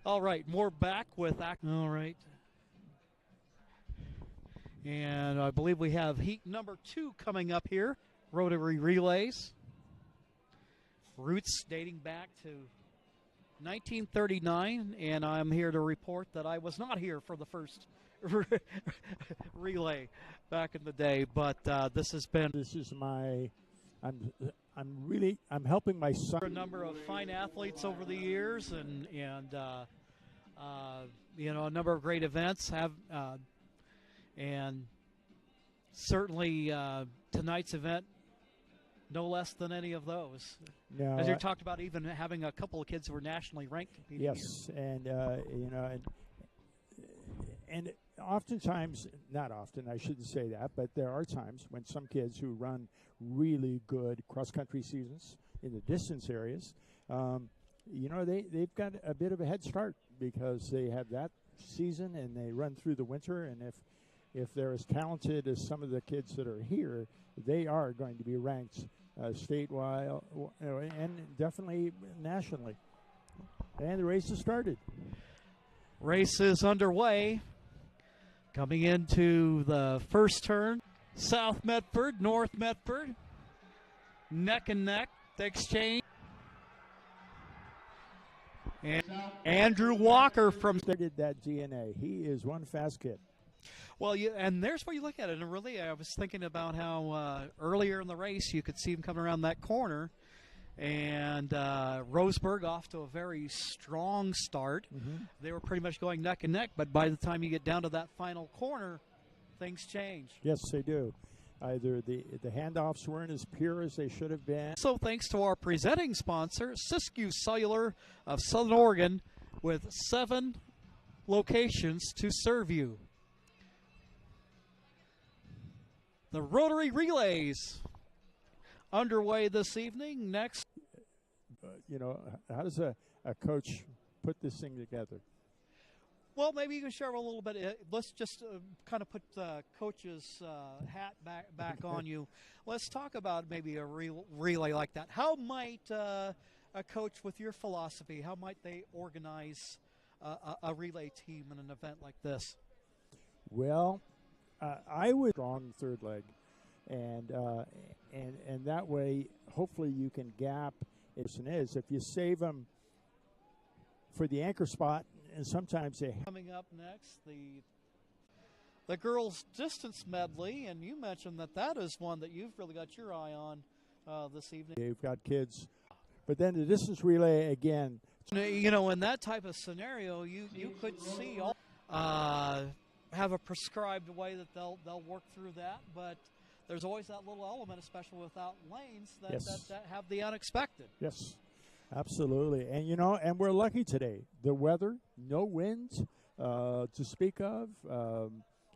All right, more back with all right. And I believe we have heat number 2 coming up here. Rotary relays. Roots dating back to 1939, and I'm here to report that I was not here for the first relay back in the day, but this is my, I'm helping my son. A number of fine athletes over the years, and you know, a number of great events have, and certainly tonight's event, no less than any of those. No, as you talked about, even having a couple of kids who were nationally ranked competing. Yes, here. And you know, and oftentimes, not often, I shouldn't say that, but there are times when some kids who run really good cross-country seasons in the distance areas, you know, they've got a bit of a head start because they have that season and they run through the winter, and if they're as talented as some of the kids that are here, they are going to be ranked statewide and definitely nationally. And the race has started. Race is underway. Coming into the first turn, South Medford, North Medford, neck and neck, the exchange. And Andrew Walker from started that DNA. He is one fast kid. Well, and there's where you look at it. And really, I was thinking about how earlier in the race you could see him coming around that corner. And Roseburg off to a very strong start. Mm-hmm. They were pretty much going neck and neck, but by the time you get down to that final corner, things change. Yes, they do. Either the handoffs weren't as pure as they should have been. So thanks to our presenting sponsor, Siskiyou Cellular of Southern Oregon, with 7 locations to serve you. The Rotary Relays underway this evening. Next, you know, how does a coach put this thing together? Well, maybe you can share a little bit. Let's just kind of put coach's hat back on you. Let's talk about maybe a relay like that. How might a coach with your philosophy, how might they organize a relay team in an event like this? Well, I would strong third leg, and that way, hopefully, you can gap. Is if you save them for the anchor spot, and sometimes they coming up next the girls distance medley, and you mentioned that is one that you've really got your eye on this evening. You've got kids, but then the distance relay again. You know, in that type of scenario, you could see all. Have a prescribed way that they'll work through that, but there's always that little element, especially without lanes, that, yes. that have the unexpected. Yes, absolutely. And you know, and we're lucky today. The weather, no wind to speak of,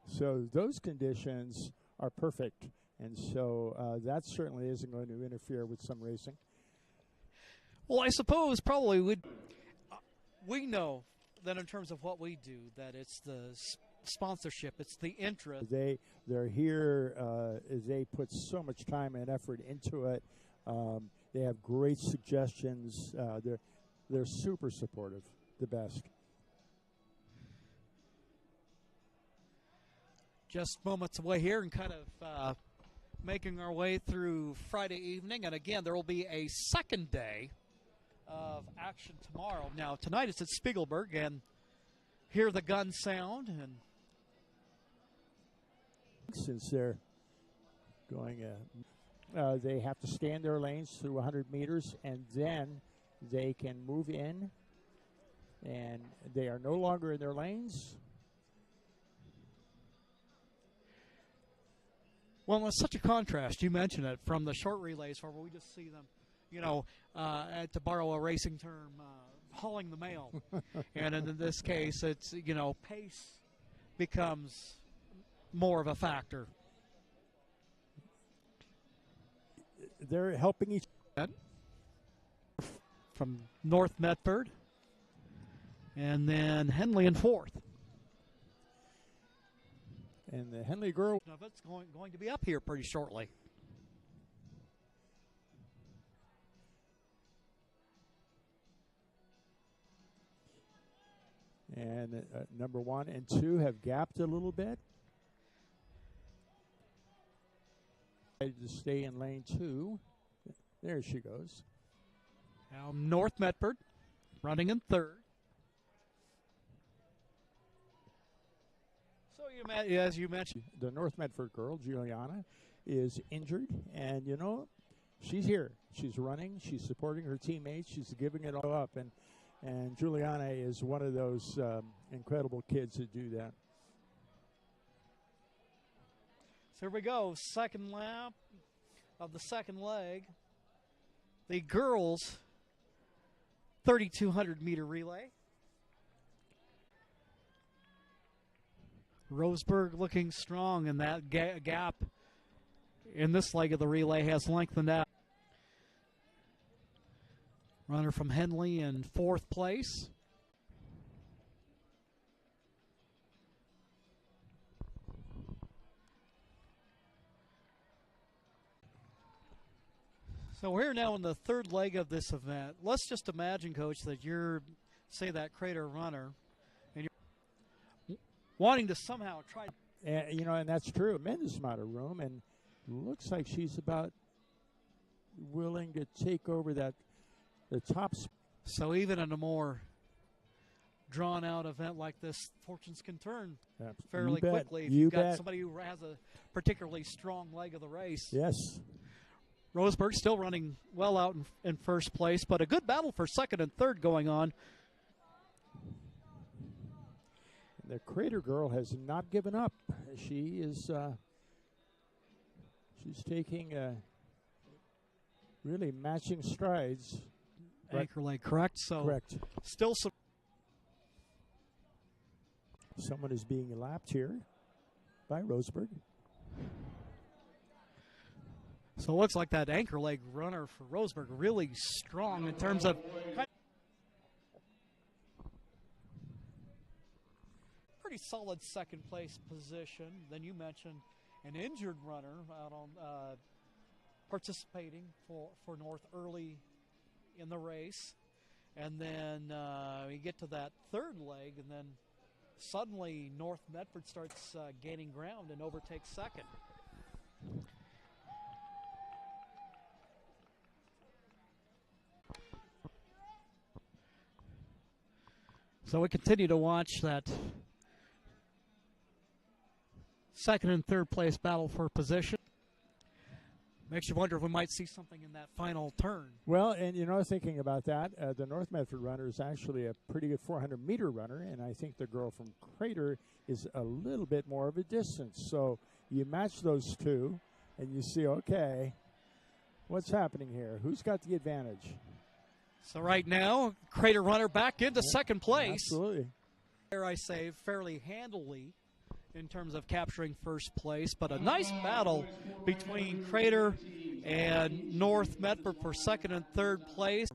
so those conditions are perfect, and so that certainly isn't going to interfere with some racing. Well, I suppose probably we know that in terms of what we do, that it's the sponsorship, it's the interest. They're here. They put so much time and effort into it. They have great suggestions. They're super supportive. The best. Just moments away here, and kind of making our way through Friday evening. And again, there will be a second day of action tomorrow. Now tonight it's at Spiegelberg, and hear the gun sound, and since they're going, they have to stay in their lanes through 100 meters, and then they can move in, and they are no longer in their lanes. Well, it's such a contrast. You mentioned it from the short relays where we just see them, you know, to borrow a racing term, hauling the mail. And in this case, it's, you know, pace becomes more of a factor. They're helping each other. From North Medford, and then Henley in fourth. And the Henley girl, it's going to be up here pretty shortly. And number 1 and 2 have gapped a little bit. To stay in lane 2. There she goes. Now North Medford running in third. So as you mentioned, the North Medford girl, Giuliana, is injured, and you know, she's here. She's running. She's supporting her teammates. She's giving it all up, and Giuliana is one of those incredible kids that do that. So here we go, second lap of the second leg. The girls' 3,200-meter relay. Roseburg looking strong, and that gap in this leg of the relay has lengthened out. Runner from Henley in 4th place. So we're now in the third leg of this event. Let's just imagine, Coach, that you're, say, that Crater runner, and you're wanting to somehow try. You know, and that's true. A tremendous amount of room, and looks like she's about willing to take over the top. So even in a more drawn-out event like this, fortunes can turn fairly quickly if you've got somebody who has a particularly strong leg of the race. Yes. Roseburg still running well out in first place, but a good battle for second and third going on. The Crater girl has not given up. She is she's taking really matching strides. Anchor leg, correct? So correct. Still some. Someone is being lapped here by Roseburg. So it looks like that anchor leg runner for Roseburg really strong in terms of pretty solid second place position. Then you mentioned an injured runner out on participating for North early in the race. And then we get to that third leg, and then suddenly North Medford starts gaining ground and overtakes second. So we continue to watch that second and third place battle for position. Makes you wonder if we might see something in that final turn. Well, and you know, thinking about that, the North Medford runner is actually a pretty good 400-meter runner, and I think the girl from Crater is a little bit more of a distance. So you match those two, and you see, okay, what's happening here? Who's got the advantage? So right now, Crater runner back into second place. Absolutely. There I say fairly handily in terms of capturing first place, but a nice battle between Crater and North Medford for second and third place.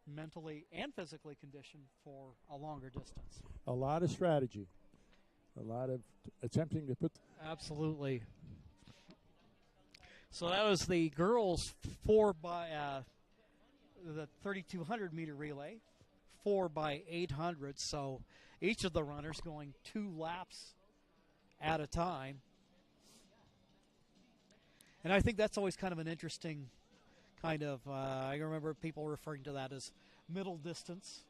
Mentally and physically conditioned for a longer distance. A lot of strategy. A lot of attempting to put. Absolutely. So that was the girls' 3,200-meter relay, 4x800. So each of the runners going 2 laps at a time. And I think that's always kind of an interesting kind of, I remember people referring to that as middle distance,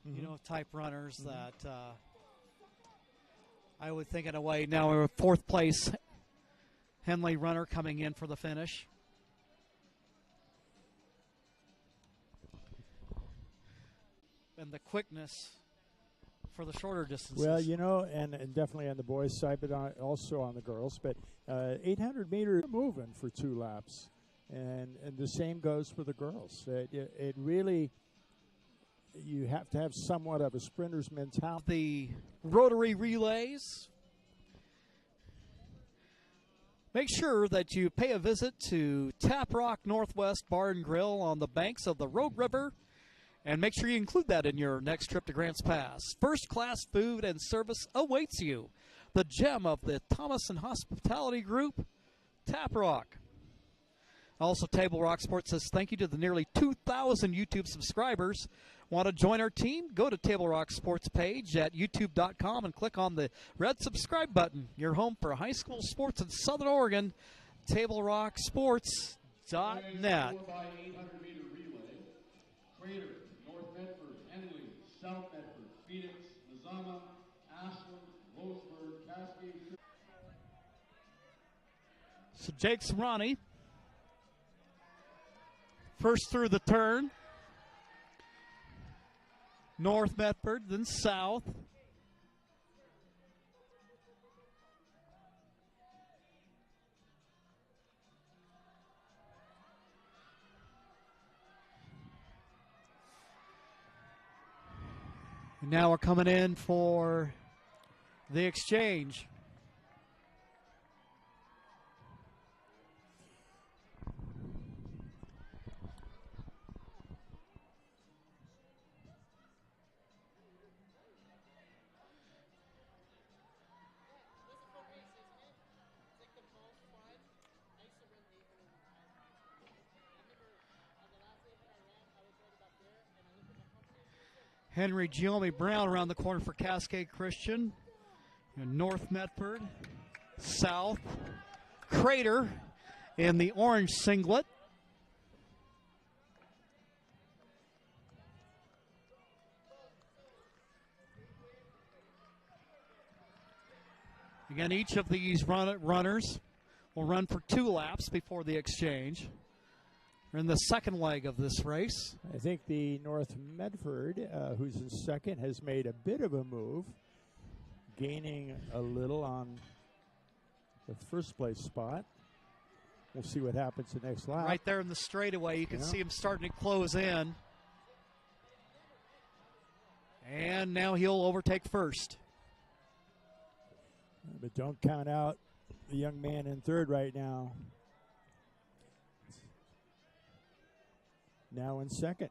you know, type runners that I would think in a way. Now we're 4th place Henley runner coming in for the finish. And the quickness for the shorter distances. Well, you know, and definitely on the boys' side, but also on the girls. But 800 meters moving for 2 laps, and the same goes for the girls. It really, you have to have somewhat of a sprinter's mentality. The Rotary relays. Make sure that you pay a visit to Tap Rock Northwest Bar and Grill on the banks of the Rogue River. And make sure you include that in your next trip to Grants Pass. First-class food and service awaits you. The gem of the Thomason Hospitality Group, Tap Rock. Also, Table Rock Sports says thank you to the nearly 2,000 YouTube subscribers. Want to join our team? Go to Table Rock Sports page at youtube.com and click on the red subscribe button. Your home for high school sports in Southern Oregon, TableRockSports.net. 4x800-meter relay. Crater, North Medford, Henley, South Medford, Phoenix, Mazama, Ashland, Roseburg, Cascade. So Jake Serrani, first through the turn. North Medford, then South. And now we're coming in for the exchange. Henry Giomi Brown around the corner for Cascade Christian. North Medford, South. Crater in the orange singlet. Again, each of these runners will run for 2 laps before the exchange. We're in the second leg of this race. I think the North Medford, who's in second, has made a bit of a move, gaining a little on the first place spot. We'll see what happens the next lap. Right there in the straightaway, you can see him starting to close in. And now he'll overtake first. But don't count out the young man in third right now. Now in second.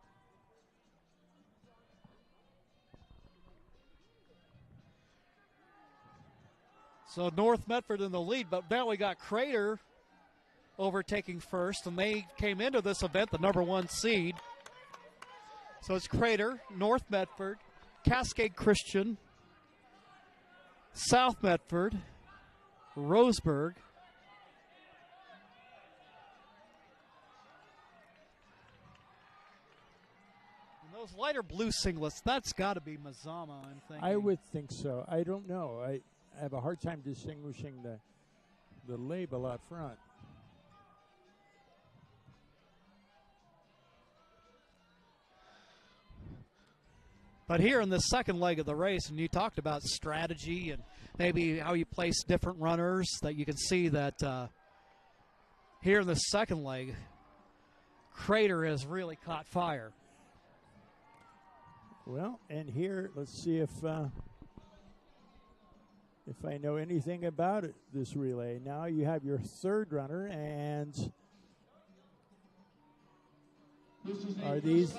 So North Medford in the lead, but now we got Crater overtaking first, and they came into this event the #1 seed. So it's Crater, North Medford, Cascade Christian, South Medford, Roseburg, those lighter blue singlets, that's got to be Mazama, I'm thinking. I would think so. I don't know. I have a hard time distinguishing the label up front. But here in the second leg of the race, and you talked about strategy and maybe how you place different runners, that you can see that here in the second leg, Crater has really caught fire. Well, and here, let's see if I know anything about it, this relay. Now you have your third runner, and are these?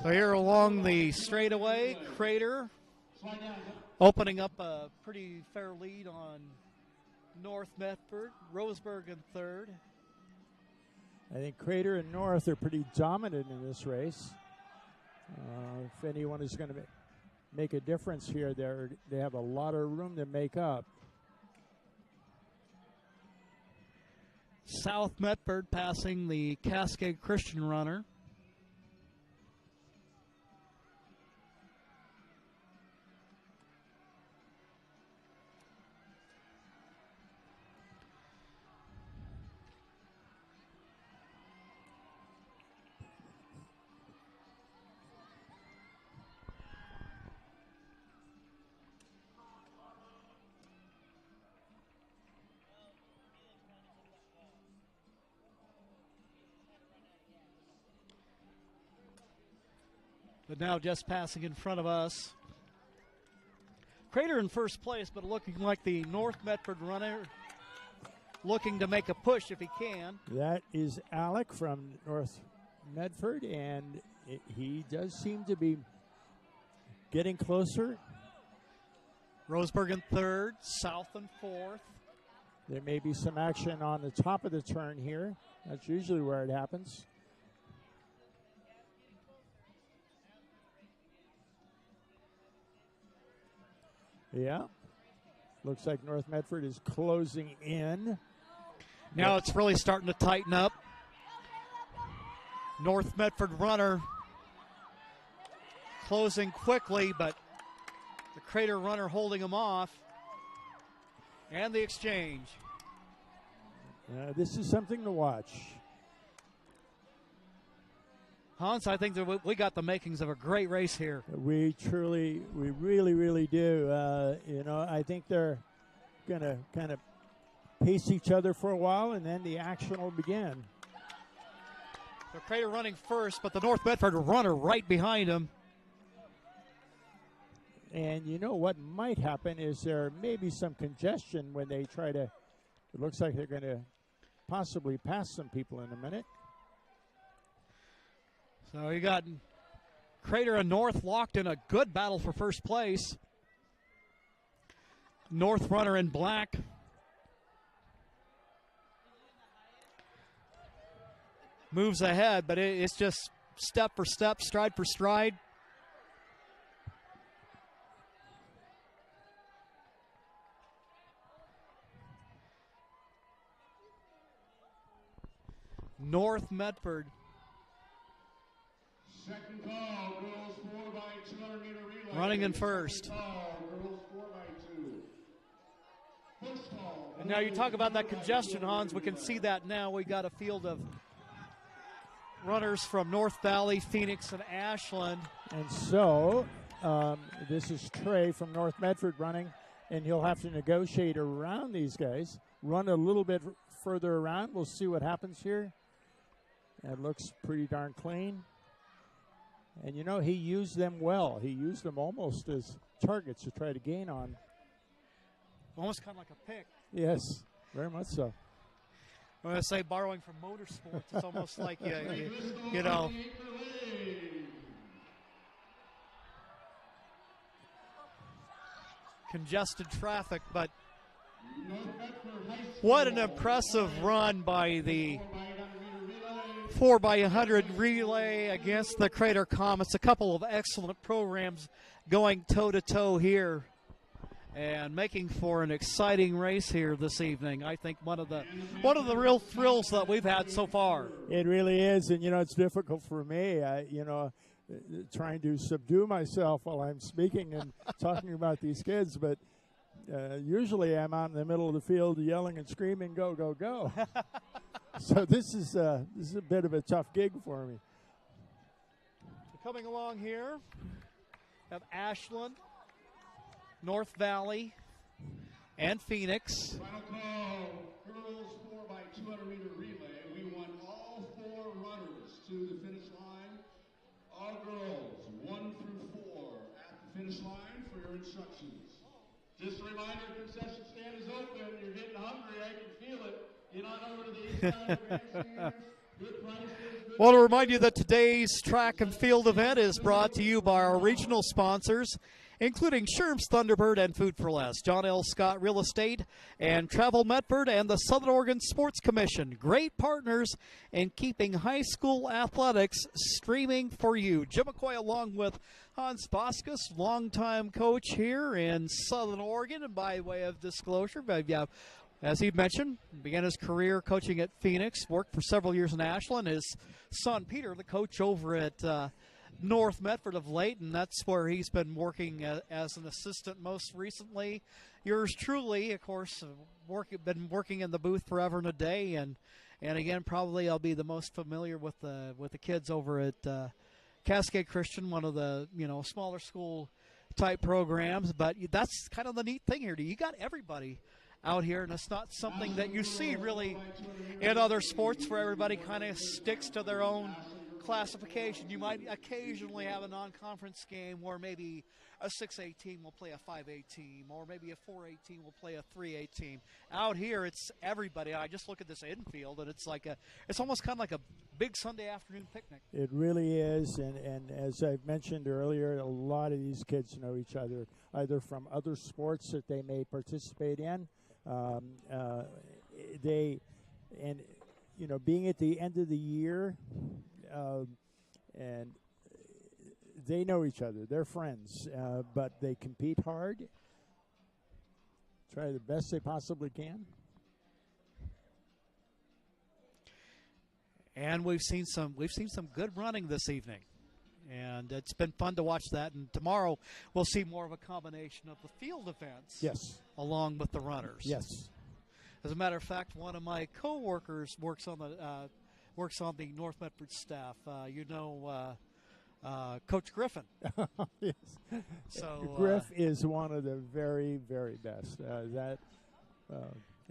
So here along the straightaway, Crater opening up a pretty fair lead on North Medford, Roseburg in third. I think Crater and North are pretty dominant in this race. If anyone is going to make a difference here, they have a lot of room to make up. South Medford passing the Cascade Christian runner. But now just passing in front of us. Crater in first place, but looking like the North Medford runner looking to make a push if he can. That is Alec from North Medford, and he does seem to be getting closer. Roseburg in third, South in fourth. There may be some action on the top of the turn here. That's usually where it happens. Yeah. Looks like North Medford is closing in. Now it's really starting to tighten up. North Medford runner closing quickly, but the Crater runner holding him off. And the exchange. This is something to watch. Hans, I think that we got the makings of a great race here. We really, really do. You know, I think they're going to kind of pace each other for a while, and then the action will begin. The Crater running first, but the North Medford runner right behind him. And you know what might happen is there may be some congestion when they try to, it looks like they're going to possibly pass some people in a minute. So you got Crater and North locked in a good battle for first place. North runner in black. Moves ahead, but it's just step for step, stride for stride. North Medford. Second call, girls 4 by 200 meter relay. Running in first. Second call, girls 4 by 2. First call. And now you talk about that congestion, Hans. We can see that now. We got a field of runners from North Valley, Phoenix, and Ashland. And so this is Trey from North Medford running, and he'll have to negotiate around these guys, run a little bit further around. We'll see what happens here. It looks pretty darn clean. And, you know, he used them well. He used them almost as targets to try to gain on. Almost kind of like a pick. Yes, very much so. I'm going to say borrowing from motorsports. It's almost like, you know. Congested traffic, but what an impressive run by the 4x100 relay against the Crater Comets. A couple of excellent programs going toe-to-toe here and making for an exciting race here this evening. I think one of the real thrills that we've had so far. It really is, and you know, it's difficult for me, trying to subdue myself while I'm speaking and talking about these kids, but usually I'm out in the middle of the field yelling and screaming, go, go, go. So this is a bit of a tough gig for me. Coming along here, have Ashland, North Valley, and Phoenix. Final call, girls 4 by 200 meter relay. We want all 4 runners to the finish line. All girls 1 through 4 at the finish line for your instructions. Just a reminder, concession stand is open. You're getting hungry. I can feel it. Get on over to the east side of the grandstand. Good prices. Well, to remind you that today's track and field event is brought to you by our regional sponsors, including Sherm's Thunderbird and Food for Less, John L. Scott Real Estate, and Travel Medford, and the Southern Oregon Sports Commission. Great partners in keeping high school athletics streaming for you. Jim McCoy along with Hans Boskus, longtime coach here in Southern Oregon. And by way of disclosure, as he mentioned, began his career coaching at Phoenix, worked for several years in Ashland. His son, Peter, the coach over at North Medford of late, and that's where he's been working as an assistant most recently. Yours truly, of course, been working in the booth forever and a day, and again, probably I'll be the most familiar with the kids over at Cascade Christian, one of the smaller school type programs. But that's kind of the neat thing here. You got everybody out here, and it's not something that you see really in other sports where everybody kind of sticks to their own classification. You might occasionally have a non-conference game where maybe a 6A team will play a 5A team, or maybe a 4A team will play a 3A team. Out here, it's everybody. I just look at this infield, and it's almost kind of like a big Sunday afternoon picnic. It really is, and as I've mentioned earlier, a lot of these kids know each other, either from other sports that they may participate in, Being at the end of the year, and they know each other. They're friends, but they compete hard, try the best they possibly can. And we've seen some good running this evening, and it's been fun to watch that. And tomorrow we'll see more of a combination of the field events, yes, along with the runners. Yes. As a matter of fact, one of my coworkers works on the North Medford staff. Coach Griffin. Yes. So Griff is one of the very, very best.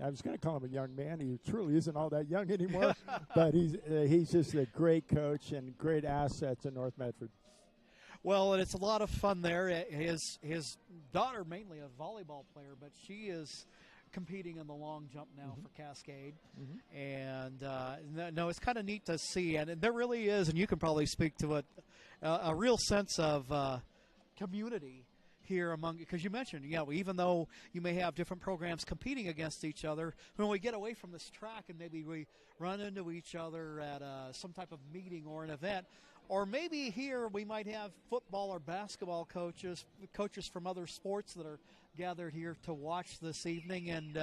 I was going to call him a young man. He truly isn't all that young anymore, but he's just a great coach and great asset to North Medford. Well, and it's a lot of fun there. His daughter, mainly a volleyball player, but she is competing in the long jump now for Cascade. And no, it's kind of neat to see, and there really is, and you can probably speak to it, a real sense of community here among, because you mentioned, even though you may have different programs competing against each other, when we get away from this track and maybe we run into each other at some type of meeting or an event, or maybe here we might have football or basketball coaches from other sports that are gathered here to watch this evening, and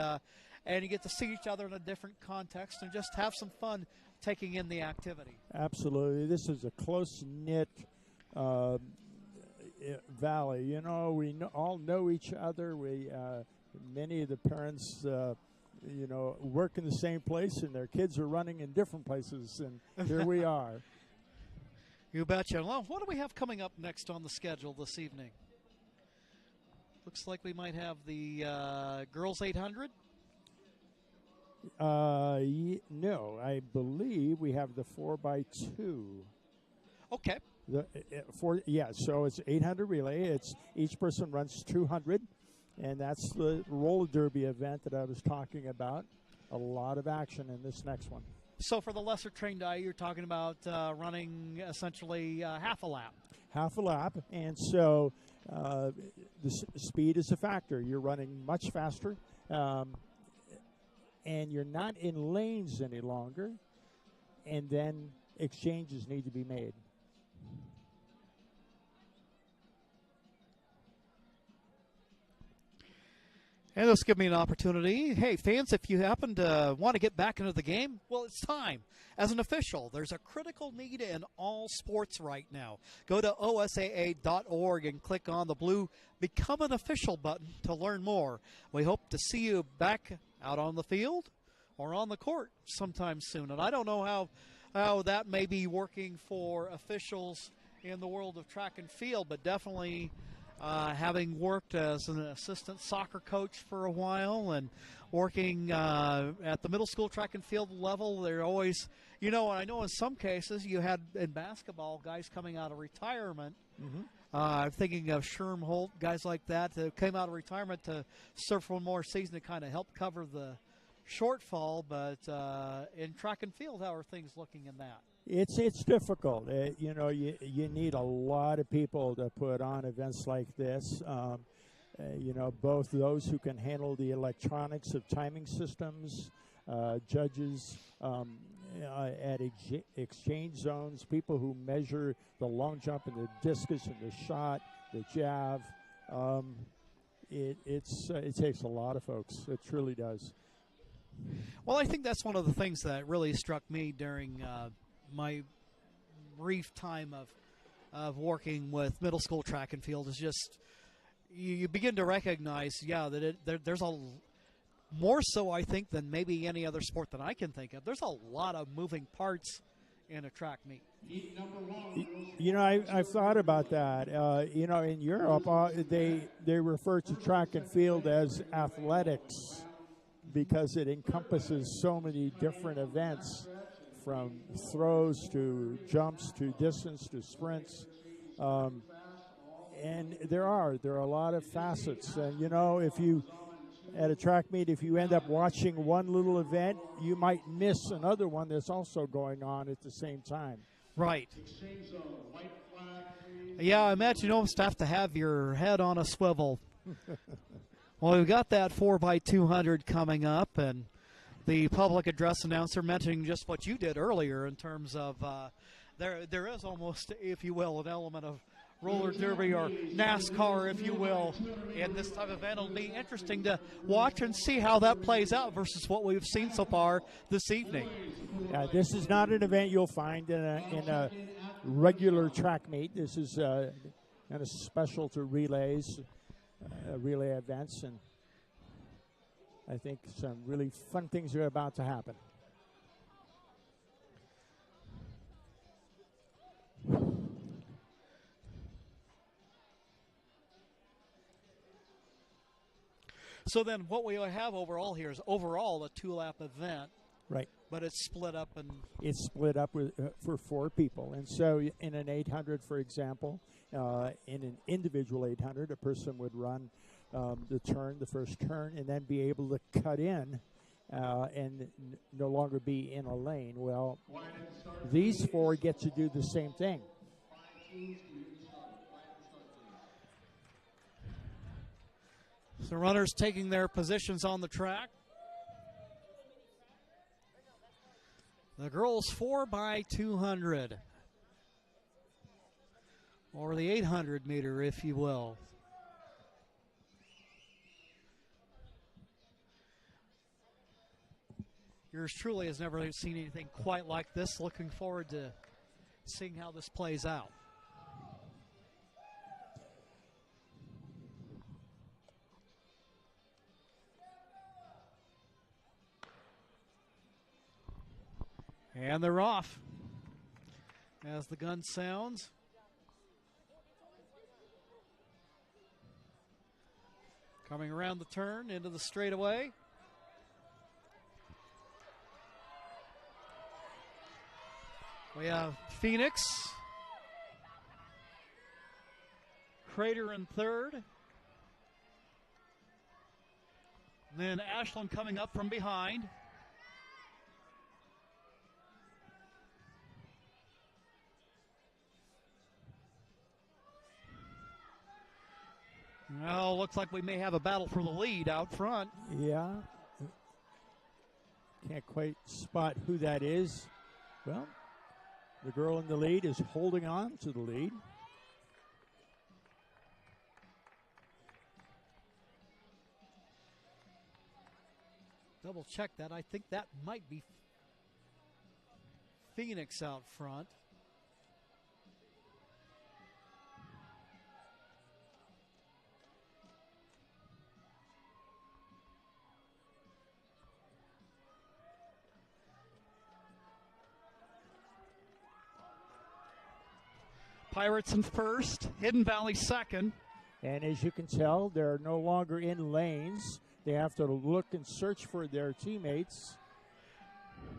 you get to see each other in a different context and just have some fun taking in the activity. Absolutely. This is a close-knit valley. We all know each other. Many of the parents, work in the same place, and their kids are running in different places, and here we are. You betcha. Well, what do we have coming up next on the schedule this evening? Looks like we might have the girls 800. No, I believe we have the 4x2. Okay. So it's 800 relay. It's each person runs 200, and that's the roller derby event that I was talking about. A lot of action in this next one. So for the lesser trained eye, you're talking about running essentially half a lap. Half a lap, and so the speed is a factor. You're running much faster, and you're not in lanes any longer, and then exchanges need to be made. And this give me an opportunity. Hey, fans, if you happen to want to get back into the game, well, it's time. As an official, there's a critical need in all sports right now. Go to osaa.org and click on the blue Become an Official button to learn more. We hope to see you back out on the field or on the court sometime soon. And I don't know how that may be working for officials in the world of track and field, but definitely having worked as an assistant soccer coach for a while and working at the middle school track and field level, they're always, and I know in some cases you had in basketball guys coming out of retirement. I'm thinking of Sherm Holt, guys like that came out of retirement to serve for one more season to kind of help cover the shortfall. But in track and field, how are things looking in that? It's difficult. You need a lot of people to put on events like this. Both those who can handle the electronics of timing systems, judges at exchange zones, people who measure the long jump and the discus and the shot, the jab. It takes a lot of folks. It truly does. Well, I think that's one of the things that really struck me during my brief time of working with middle school track and field is just you begin to recognize, that there's a more so, I think, than maybe any other sport that I can think of. There's a lot of moving parts in a track meet. I've thought about that. In Europe, they refer to track and field as athletics because it encompasses so many different events, from throws to jumps to distance to sprints. And there are a lot of facets. And, if you, at a track meet, if you end up watching one little event, you might miss another one that's also going on at the same time. Right. Yeah, I imagine you almost have to have your head on a swivel. Well, we've got that 4x200 coming up, and the public address announcer mentioning just what you did earlier in terms of there is almost, if you will, an element of roller derby or NASCAR, if you will, in this type of event. It'll be interesting to watch and see how that plays out versus what we've seen so far this evening. This is not an event you'll find in a regular track meet. This is kind of special to relays, relay events, and I think some really fun things are about to happen. So then what we have overall here is overall a 2-lap event. Right. But it's split up. It's split up for 4 people. And so in an 800, for example, in an individual 800, a person would run the first turn, and then be able to cut in and no longer be in a lane. Well, these 4 get to do the same thing. So runners taking their positions on the track. The girls 4x200, or the 800 meter, if you will. Yours truly has never seen anything quite like this. Looking forward to seeing how this plays out. And they're off as the gun sounds. Coming around the turn into the straightaway. We have Phoenix, Crater in third. And then Ashland coming up from behind. Well, looks like we may have a battle for the lead out front. Yeah. Can't quite spot who that is. Well, the girl in the lead is holding on to the lead. Double check that. I think that might be Phoenix out front. Pirates in first, Hidden Valley second. And as you can tell, they're no longer in lanes. They have to look and search for their teammates.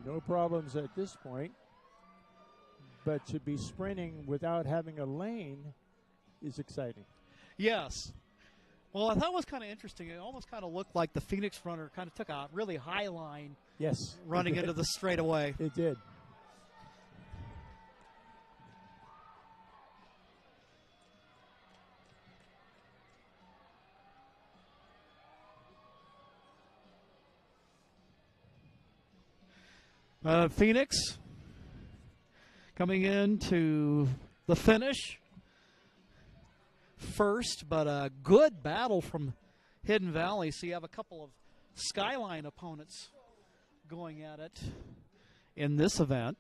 No problems at this point. But to be sprinting without having a lane is exciting. Yes. Well, I thought it was kind of interesting. It almost kind of looked like the Phoenix runner kind of took a really high line. Yes. Running into the straightaway. It did. Phoenix coming into the finish first, but a good battle from Hidden Valley. So you have a couple of Skyline opponents going at it in this event.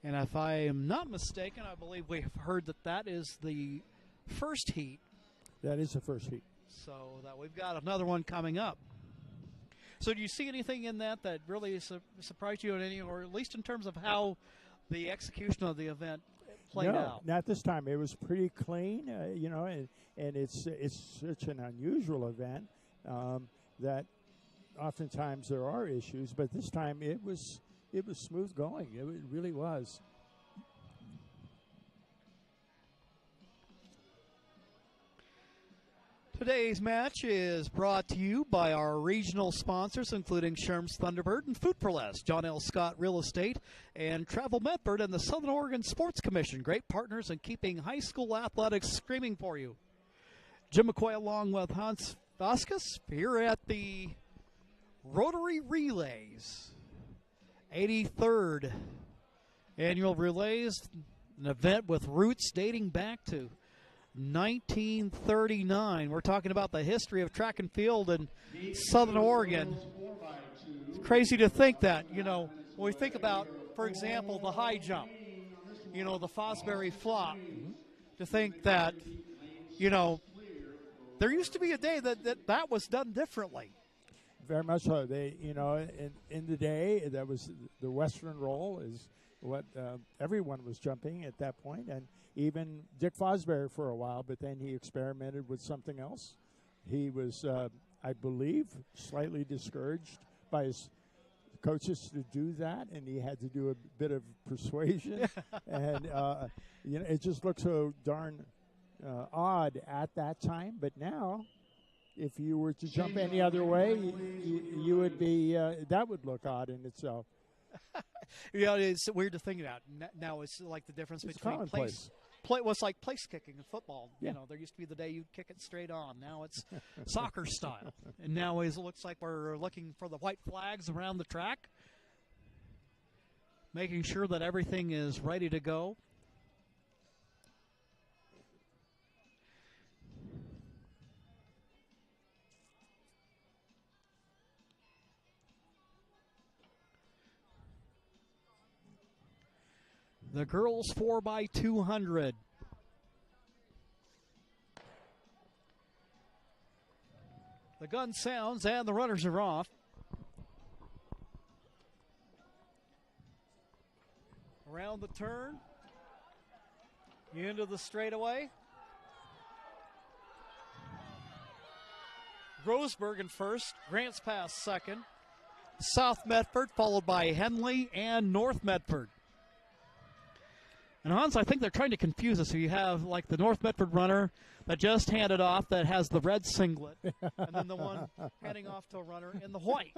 And if I am not mistaken, I believe we have heard that that is the first heat. That is the first heat. So that we've got another one coming up. So do you see anything in that that really surprised you in any, or at least in terms of how the execution of the event played out? Not this time. It was pretty clean, you know, and it's such an unusual event that oftentimes there are issues, but this time it was smooth going. It really was. Today's match is brought to you by our regional sponsors, including Sherm's Thunderbird and Food for Less, John L. Scott Real Estate, and Travel Medford and the Southern Oregon Sports Commission. Great partners in keeping high school athletics screaming for you. Jim McCoy along with Hans Vasquez here at the Rotary Relays. 83rd Annual Relays, an event with roots dating back to 1939. We're talking about the history of track and field in Southern Oregon. It's crazy to think that, when we think about, for example, the high jump, the Fosbury flop, to think that, there used to be a day that was done differently. Very much so. They, in the day, that was the Western roll is what everyone was jumping at that point, and even Dick Fosbury for a while, but then he experimented with something else. He was, I believe, slightly discouraged by his coaches to do that, and he had to do a bit of persuasion. And, it just looked so darn odd at that time. But now, if you were to jump any other way, you would be, that would look odd in itself. It's weird to think about. Now it's like the difference between it's like place kicking in football. Yeah. There used to be the day you kick it straight on. Now it's soccer style. And now it looks like we're looking for the white flags around the track, making sure that everything is ready to go. The girls 4x200. The gun sounds and the runners are off. Around the turn. Into the straightaway. Roseburg in first. Grants Pass second. South Medford followed by Henley and North Medford. And Hans, I think they're trying to confuse us. So you have like the North Medford runner that just handed off that has the red singlet, and then the one handing off to a runner in the white.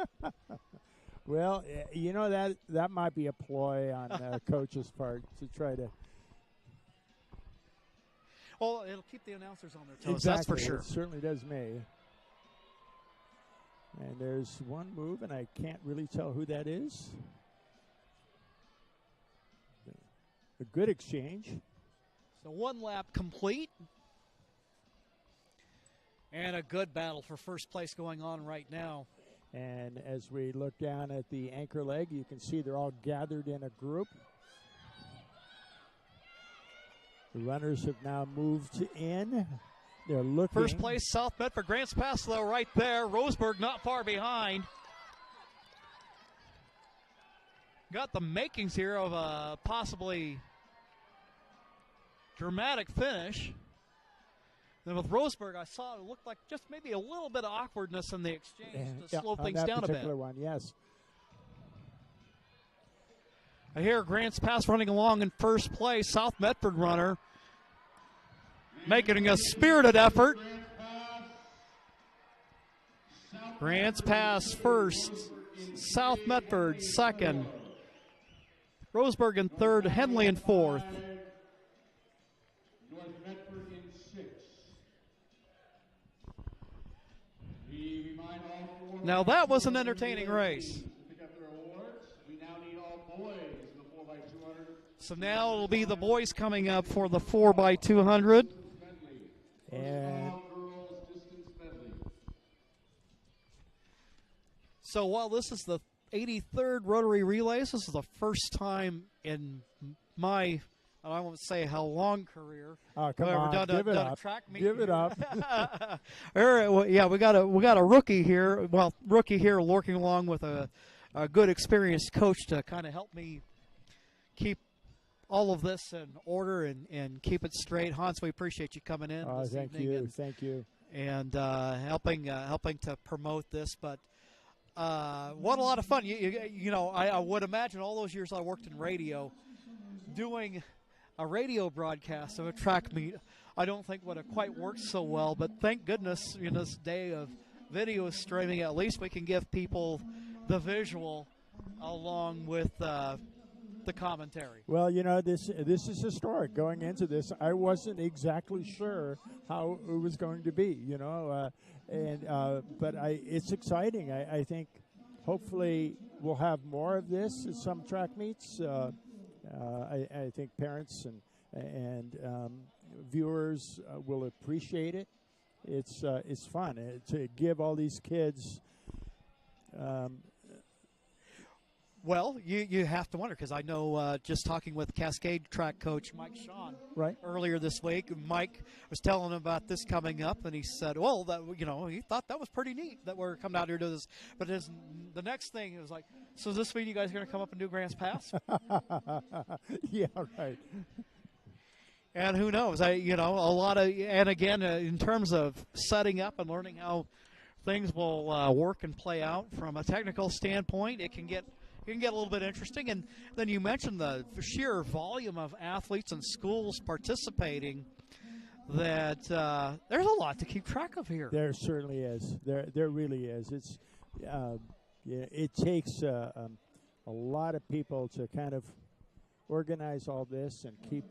Well, that might be a ploy on coach's part to try to. Well, it'll keep the announcers on their toes. Exactly. That's for sure. It certainly does me. And there's one move, and I can't really tell who that is. A good exchange. So one lap complete. And a good battle for first place going on right now. And as we look down at the anchor leg, you can see they're all gathered in a group. The runners have now moved in. They're looking. First place, South Medford. Grants Pass, though, right there. Roseburg not far behind. Got the makings here of a possibly dramatic finish. Then with Roseburg, I saw it looked like just maybe a little bit of awkwardness in the exchange to slow things down a bit. Particular one, yes. I hear Grants Pass running along in first place. South Medford runner making a spirited effort. Grants Pass first. South Medford second. Roseburg in third. Henley in fourth. North Medford in sixth. Now that was an entertaining race. Pick up their awards. We now need all boys in the 4x200. So now it'll be the boys coming up for the 4x200. And Girls distance medley. So while this is the 83rd Rotary Relays, this is the first time in my, I won't say how long career. Oh, come on, give it up. Give it up. Yeah, we got a rookie here. Well, rookie here working along with a good experienced coach to kind of help me keep all of this in order and keep it straight. Hans, we appreciate you coming in this evening. Thank you. And helping to promote this. But what a lot of fun. I would imagine all those years I worked in radio, doing a radio broadcast of a track meet, I don't think would have quite worked so well. But thank goodness in this day of video streaming, at least we can give people the visual along with the commentary. Well, you know, this is historic. Going into this, I wasn't exactly sure how it was going to be, you know, but it's exciting. I think hopefully we'll have more of this at some track meets. I think parents and viewers will appreciate it. It's fun to give all these kids. Well, you have to wonder, because I know just talking with Cascade track coach Mike Shawn earlier this week, Mike was telling him about this coming up, and he said, well, that, you know, he thought that was pretty neat that we're coming out here to this. But the next thing was like, so does this mean you guys are going to come up and do Grants Pass? Yeah, right. And who knows? A lot of, and again, in terms of setting up and learning how things will work and play out from a technical standpoint, it can get a little bit interesting. And then you mentioned the sheer volume of athletes and schools participating, that there's a lot to keep track of here. There certainly is. There really is. It's it takes a lot of people to kind of organize all this and keep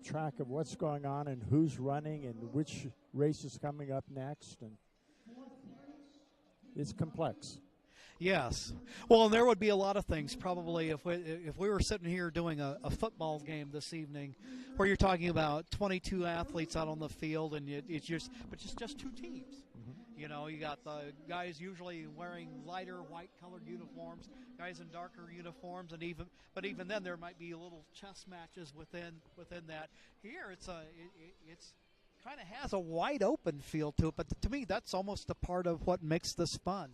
track of what's going on and who's running and which race is coming up next, and it's complex. Yes. Well, and there would be a lot of things probably if we were sitting here doing a football game this evening, where you're talking about 22 athletes out on the field, and it's just two teams. Mm-hmm. You know, you got the guys usually wearing lighter white-colored uniforms, guys in darker uniforms, and even then there might be little chess matches within that. Here, it's kind of has a wide open feel to it, but to me, that's almost a part of what makes this fun.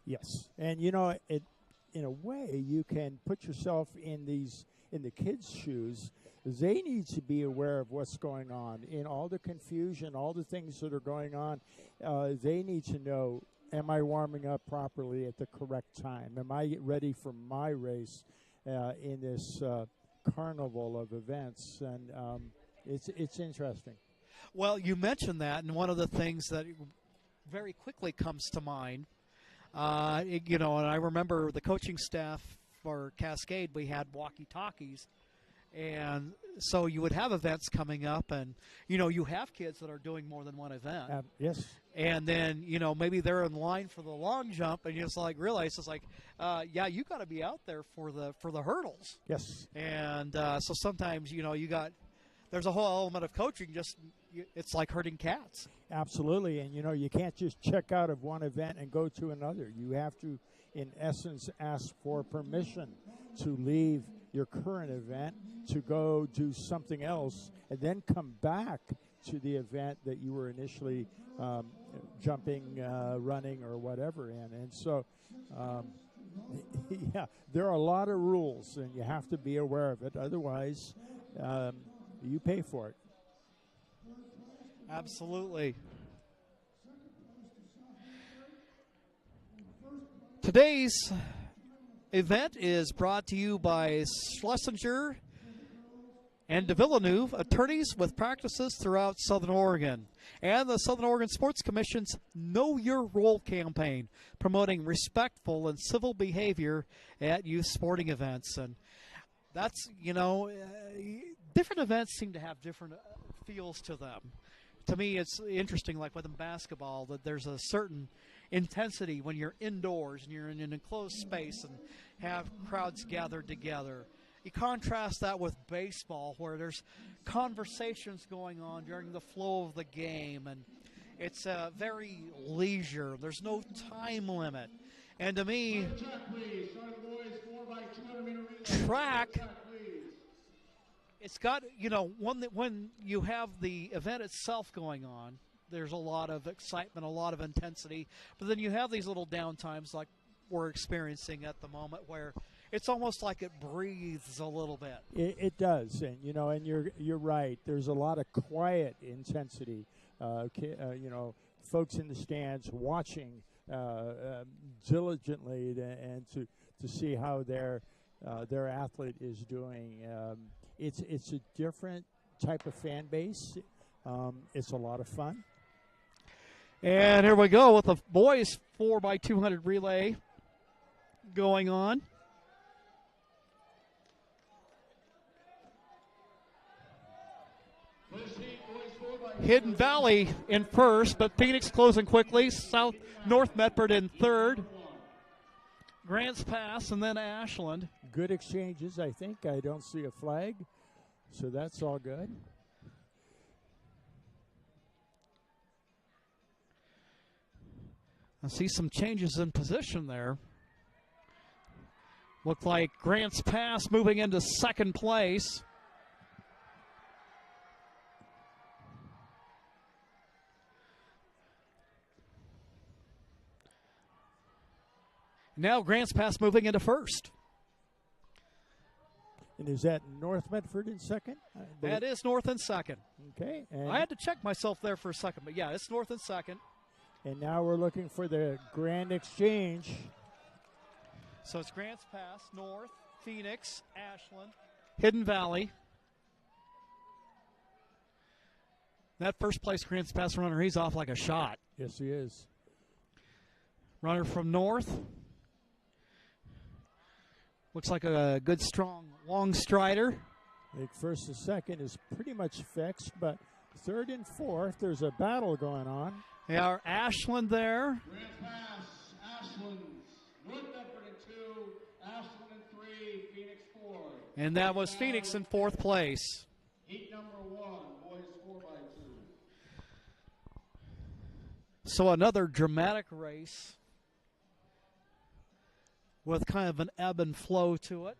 Yes, and you know, in a way, you can put yourself in the kids' shoes. They need to be aware of what's going on in all the confusion, all the things that are going on. They need to know: am I warming up properly at the correct time? Am I ready for my race in this carnival of events? And it's interesting. Well, you mentioned that, and one of the things that very quickly comes to mind. And I remember the coaching staff for Cascade, we had walkie-talkies, and so you would have events coming up, and, you have kids that are doing more than one event. Yes. And then, maybe they're in line for the long jump, and you just realize it's you got to be out there for the hurdles. Yes. And so sometimes, there's a whole element of coaching, it's like herding cats. Absolutely, and you can't just check out of one event and go to another. You have to, in essence, ask for permission to leave your current event to go do something else, and then come back to the event that you were initially jumping, running, or whatever in. And so, yeah, there are a lot of rules, and you have to be aware of it. Otherwise, you pay for it. Absolutely. Today's event is brought to you by Schlesinger and de Villeneuve, attorneys with practices throughout Southern Oregon, and the Southern Oregon Sports Commission's Know Your Role campaign, promoting respectful and civil behavior at youth sporting events. And that's, different events seem to have different feels to them. To me, it's interesting, like within basketball, that there's a certain intensity when you're indoors and you're in an enclosed space and have crowds gathered together. You contrast that with baseball, where there's conversations going on during the flow of the game, and it's very leisure. There's no time limit. And to me, track, it's got, when you have the event itself going on, there's a lot of excitement, a lot of intensity. But then you have these little downtimes like we're experiencing at the moment, where it's almost like it breathes a little bit. It does, and and you're right. There's a lot of quiet intensity. Folks in the stands watching diligently and to see how their athlete is doing. It's a different type of fan base. It's a lot of fun. And here we go with the boys 4x200 relay going on. Hidden Valley in first, but Phoenix closing quickly. North Medford in third. Grants Pass and then Ashland. Good exchanges, I think. I don't see a flag, so that's all good. I see some changes in position there. Look like Grants Pass moving into second place. Now Grants Pass moving into first. And is that North Medford in second? That is North in second. Okay. And I had to check myself there for a second, but yeah, it's North in second. And now we're looking for the Grand Exchange. So it's Grants Pass, North, Phoenix, Ashland, Hidden Valley. That first place Grants Pass runner, he's off like a shot. Yes, he is. Runner from North. Looks like a good, strong, long strider. I think first and second is pretty much fixed, but third and fourth, there's a battle going on. They are Ashland there. Grants Pass, Ashland, North Medford in 2, Ashland in 3, Phoenix 4. And that was Phoenix in fourth place. Heat number 1, boys 4x2. So another dramatic race with kind of an ebb and flow to it.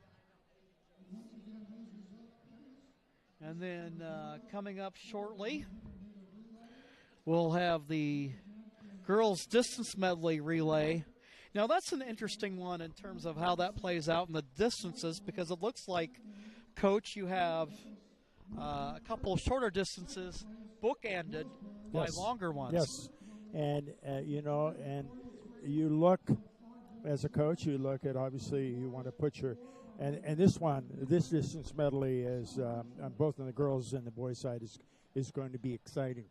And then coming up shortly, we'll have the girls' distance medley relay. Now, that's an interesting one in terms of how that plays out in the distances, because it looks like, Coach, you have a couple of shorter distances bookended by longer ones. Yes. And, and you look, as a coach, you look at, obviously, you want to put your, and this distance medley is, on both on the girls and the boys side, is going to be exciting.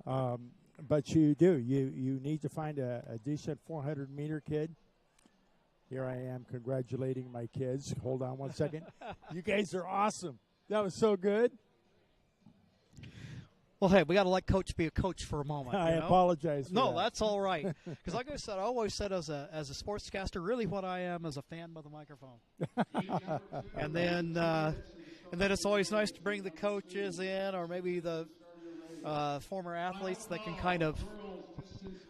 But you need to find a decent 400-meter kid. Here I am congratulating my kids. Hold on one second. You guys are awesome. That was so good. Well, hey, we got to let Coach be a coach for a moment. I apologize for No, that. that's all right. Because like I said, I always said as a sportscaster, really what I am is a fan with a microphone. and then it's always nice to bring the coaches in, or maybe the former athletes that can kind of,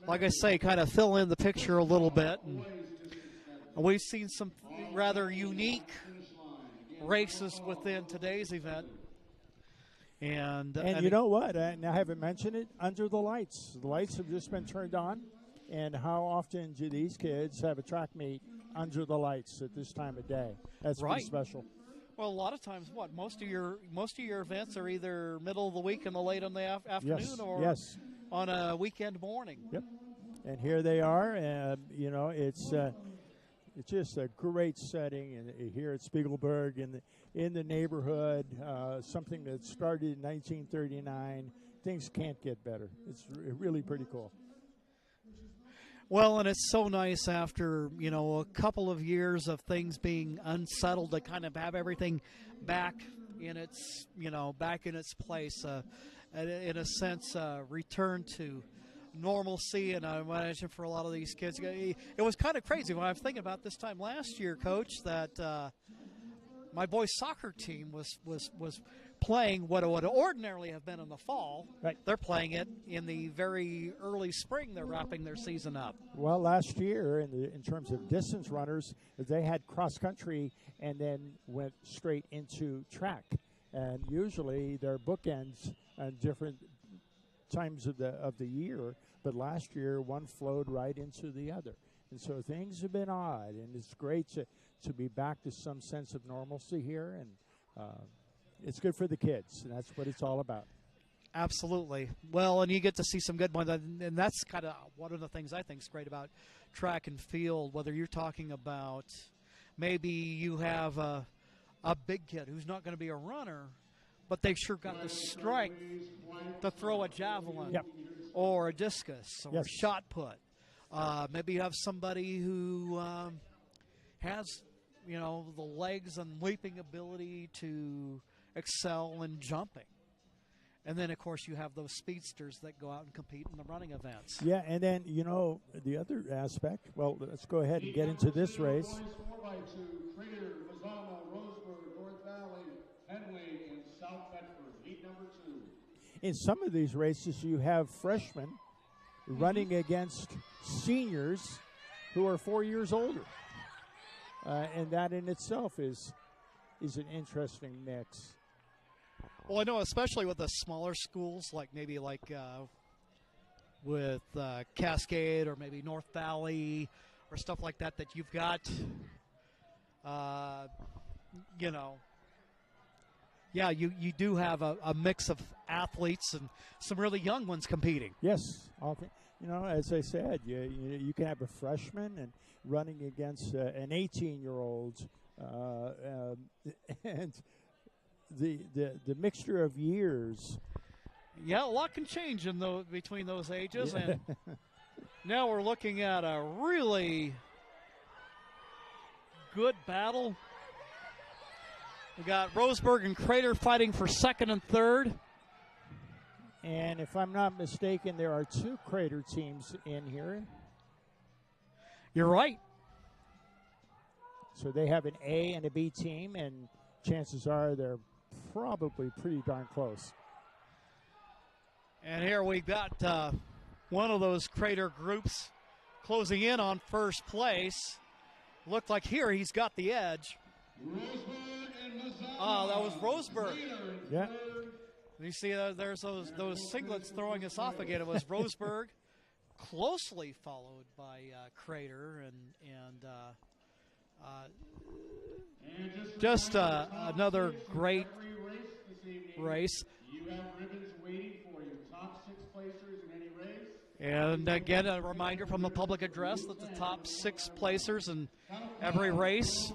like I say, kind of fill in the picture a little bit. And we've seen some rather unique races within today's event. And you know what? I haven't mentioned it. Under the lights. The lights have just been turned on. And how often do these kids have a track meet under the lights at this time of day? That's right. pretty special. Well, a lot of times, most of your events are either middle of the week and late in the afternoon, or on a weekend morning. Yep. And here they are. It's just a great setting, and here at Spiegelberg in the neighborhood. Something that started in 1939. Things can't get better. It's really pretty cool. Well, and it's so nice after, a couple of years of things being unsettled to kind of have everything back in its, back in its place, in a sense, return to normalcy. And I imagine for a lot of these kids, it was kind of crazy when I was thinking about this time last year, Coach, that my boys' soccer team was playing what would ordinarily have been in the fall. Right. They're playing it in the very early spring. They're wrapping their season up. Well, last year, in terms of distance runners, they had cross country and then went straight into track. And usually they're bookends at different times of the year. But last year, one flowed right into the other. And so things have been odd. And it's great to be back to some sense of normalcy here. And it's good for the kids, and that's what it's all about. Absolutely. Well, and you get to see some good ones, and that's kind of one of the things I think is great about track and field, whether you're talking about maybe you have a big kid who's not going to be a runner, but they've sure got the strength to throw a javelin Yep. or a discus or Yes. a shot put. Maybe you have somebody who has, the legs and leaping ability to excel in jumping. And then, of course, you have those speedsters that go out and compete in the running events. Yeah, and then, the other aspect, well, let's go ahead and get into this race. Boys 4x2, Crater, Mazama, Roseburg, North Valley, Medley, and South Bedford. Heat number 2. In some of these races, you have freshmen running against seniors who are 4 years older. And that in itself is an interesting mix. Well, I know, especially with the smaller schools, with Cascade or maybe North Valley or stuff like that, that you've got, you do have a mix of athletes and some really young ones competing. Yes, as I said, you can have a freshman and running against an 18-year-old, and the mixture of years. Yeah, a lot can change between those ages, and now we're looking at a really good battle. We got Roseburg and Crater fighting for second and third. And if I'm not mistaken, there are 2 Crater teams in here. You're right. So they have an A and a B team, and chances are they're probably pretty darn close. And here we got one of those Crater groups closing in on first place. Looked like here he's got the edge. Roseburg and Mazama. Oh, that was Roseburg. Yeah. You see, there's those singlets throwing us off again. It was Roseburg, closely followed by Crater, and just another great race. You have ribbons waiting for you. Top 6 placers in any race. And again, a reminder from the public address that the top 6 placers in every race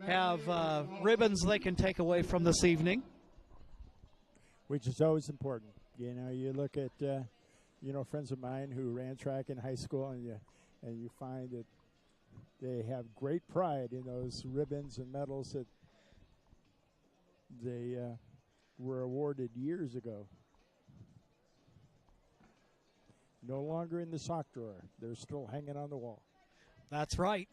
have ribbons they can take away from this evening. Which is always important. You look at, friends of mine who ran track in high school, and you find that they have great pride in those ribbons and medals that they were awarded years ago. No longer in the sock drawer. They're still hanging on the wall. That's right.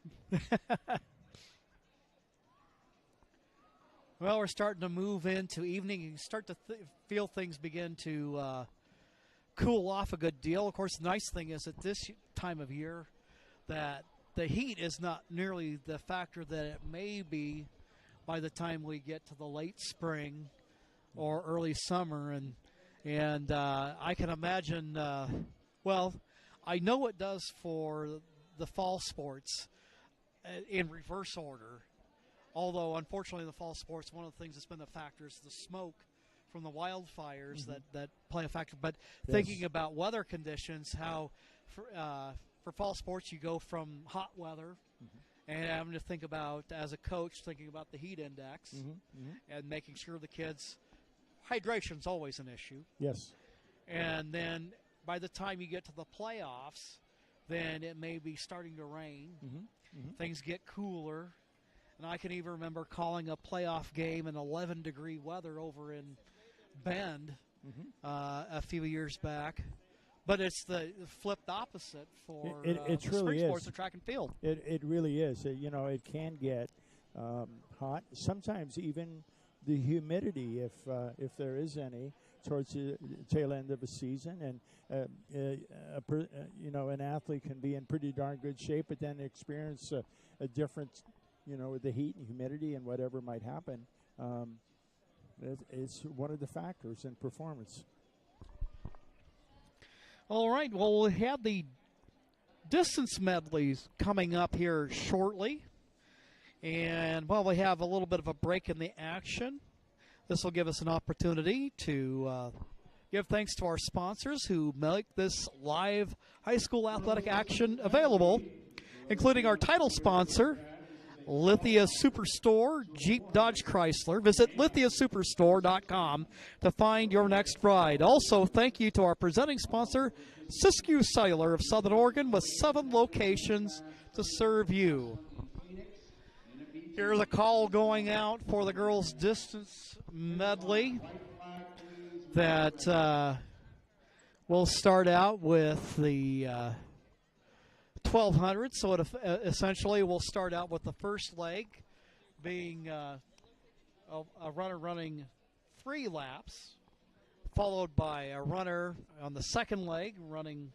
Well, we're starting to move into evening. You start to feel things begin to cool off a good deal. Of course, the nice thing is at this time of year that the heat is not nearly the factor that it may be by the time we get to the late spring or early summer. And I can imagine, I know it does for the fall sports in reverse order. Although, unfortunately, in the fall sports, one of the things that's been a factor is the smoke from the wildfires that play a factor. But thinking about weather conditions, how for fall sports you go from hot weather and having to think about, as a coach, thinking about the heat index and making sure the kids, hydration's always an issue. Yes. And then by the time you get to the playoffs, then it may be starting to rain. Things get cooler. And I can even remember calling a playoff game in 11-degree weather over in Bend a few years back. But it's the flipped opposite for it really spring sports is. of track and field. It really is. It can get hot. Sometimes even the humidity, if there is any, towards the tail end of a season, and an athlete can be in pretty darn good shape, but then experience a difference, with the heat and humidity and whatever might happen. It's one of the factors in performance. All right. Well, we'll have the distance medleys coming up here shortly. And while we have a little bit of a break in the action, this will give us an opportunity to give thanks to our sponsors who make this live high school athletic action available, including our title sponsor, Lithia Superstore, Jeep Dodge Chrysler. Visit lithiasuperstore.com to find your next ride. Also, thank you to our presenting sponsor, Siskiyou Cellular of Southern Oregon, with 7 locations to serve you. Here's the call going out for the girls' distance medley that will start out with the 1,200. So it essentially will start out with the first leg being a runner running 3 laps, followed by a runner on the second leg running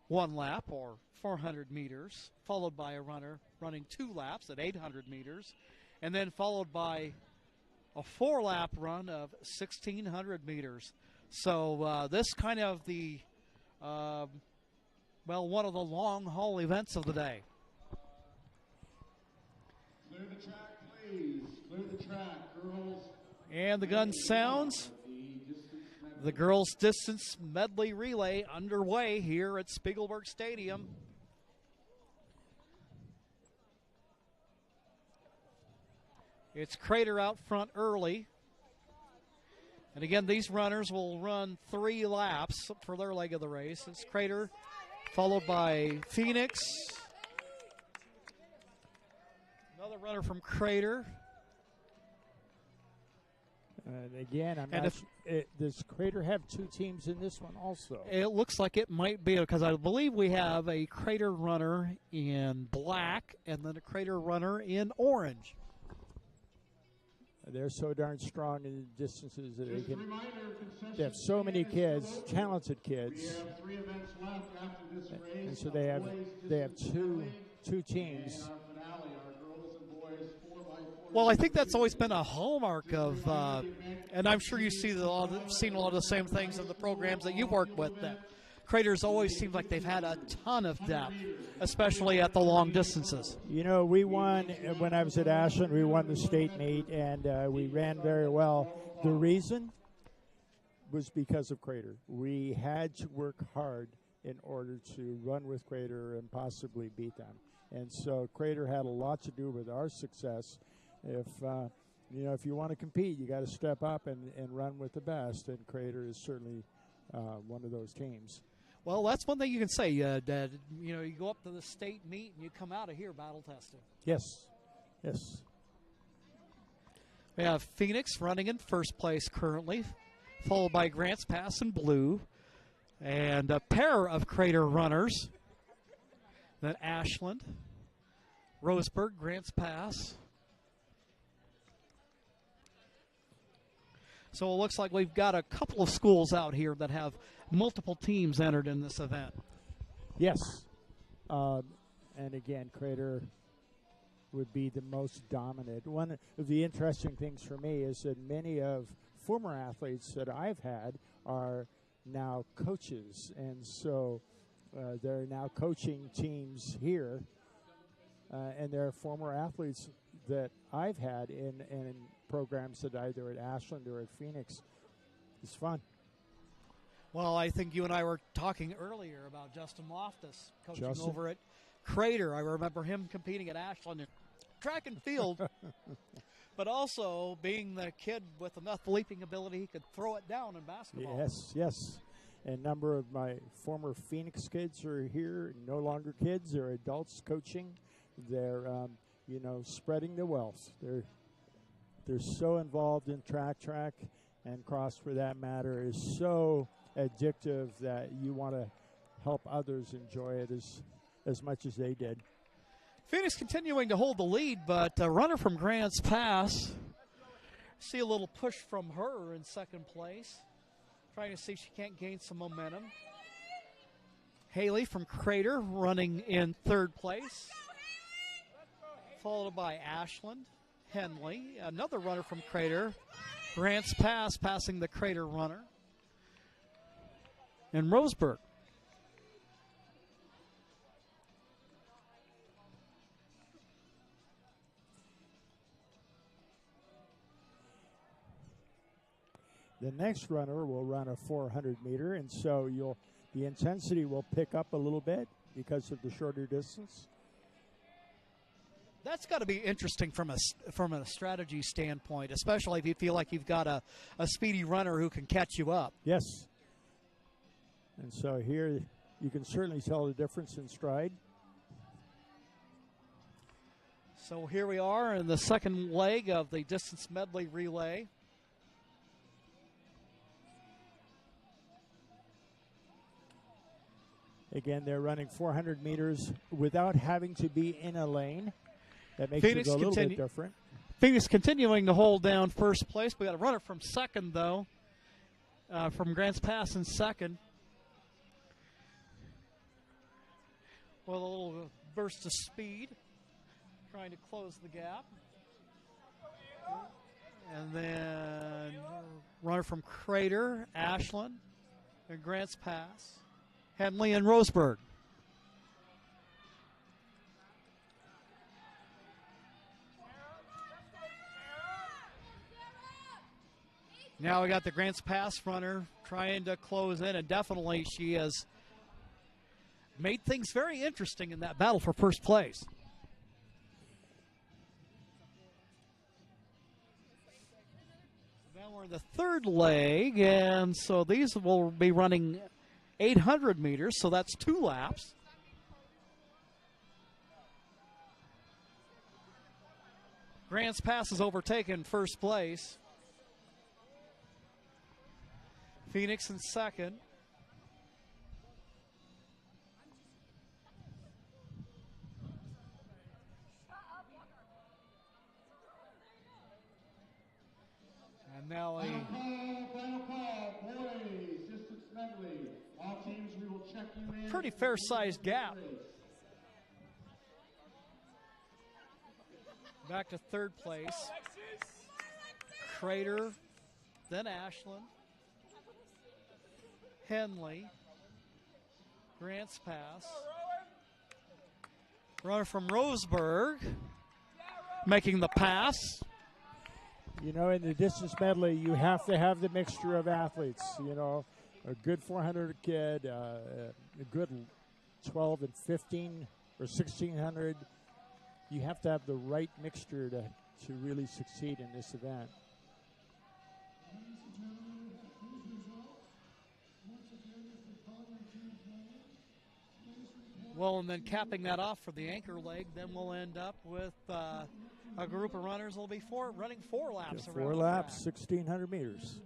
1 lap or 400 meters, followed by a runner running 2 laps at 800 meters, and then followed by a 4-lap run of 1,600 meters. So this kind of the, one of the long-haul events of the day. Clear the track, please. Clear the track, girls. And the gun sounds. The girls' distance medley relay underway here at Spiegelberg Stadium. It's Crater out front early. And again, these runners will run 3 laps for their leg of the race. It's Crater, followed by Phoenix. Another runner from Crater. And again, does Crater have 2 teams in this one also? It looks like it might be, because I believe we have a Crater runner in black and then a Crater runner in orange. They're so darn strong in the distances that they have so many kids, talented kids. We have 3 events left after this race. And so they have two teams. Well, I think that's always been a hallmark of, and I'm sure you seen a lot of the same things in the programs that you work with. That Craters always seems like they've had a ton of depth, especially at the long distances. You know, we won when I was at Ashland. We won the state meet, and we ran very well. The reason was because of Crater. We had to work hard in order to run with Crater and possibly beat them. And so Crater had a lot to do with our success. If you want to compete, you got to step up and run with the best, and Crater is certainly one of those teams. Well, that's one thing you can say. That you go up to the state meet and you come out of here battle tested. Yes. We have Phoenix running in first place currently, followed by Grants Pass in blue, and a pair of Crater runners. Then Ashland, Roseburg, Grants Pass. So it looks like we've got a couple of schools out here that have multiple teams entered in this event. Yes. And again, Crater would be the most dominant. One of the interesting things for me is that many of former athletes that I've had are now coaches. And so they're now coaching teams here. And they're former athletes that I've had in programs that either at Ashland or at Phoenix. It's fun. Well, I think you and I were talking earlier about Justin Loftus coaching over at Crater. I remember him competing at Ashland in track and field, but also being the kid with enough leaping ability he could throw it down in basketball. Yes. And a number of my former Phoenix kids are here, no longer kids. They're adults coaching. They're, spreading the wealth. They're so involved in track, and cross for that matter is so addictive that you want to help others enjoy it as much as they did. Phoenix continuing to hold the lead, but a runner from Grants Pass. See a little push from her in second place. Trying to see if she can't gain some momentum. Haley from Crater running in third place. Followed by Ashland, Henley, another runner from Crater. Grants Pass passing the Crater runner. And Roseburg. The next runner will run a 400 meter, and so the intensity will pick up a little bit because of the shorter distance. That's got to be interesting from a strategy standpoint, especially if you feel like you've got a speedy runner who can catch you up. Yes. And so here you can certainly tell the difference in stride. So here we are in the second leg of the distance medley relay. Again, they're running 400 meters without having to be in a lane. That makes Phoenix it a little bit different. Phoenix continuing to hold down first place. We got a runner from second, though, from Grants Pass in second. With a little burst of speed, trying to close the gap. And then runner from Crater, Ashland, and Grants Pass, Henley, and Roseburg. Now we got the Grants Pass runner trying to close in, and definitely she has made things very interesting in that battle for first place. Now we're in the third leg, and so these will be running 800 meters, so that's 2 laps. Grants Pass has overtaken first place. Phoenix in second. And now a Final call, boys, distance medley. All teams, we will check you in. pretty fair-sized gap. Back to third place. Crater, then Ashland, Henley, Grants Pass. Runner from Roseburg making the pass. You know, in the distance medley, you have to have the mixture of athletes. You know, a good 400 kid, a good 12 and 15 or 1600. You have to have the right mixture to really succeed in this event. Well, and then capping that off for the anchor leg, then we'll end up with a group of runners will be running 4 laps around 4 the laps, track. 1,600 meters.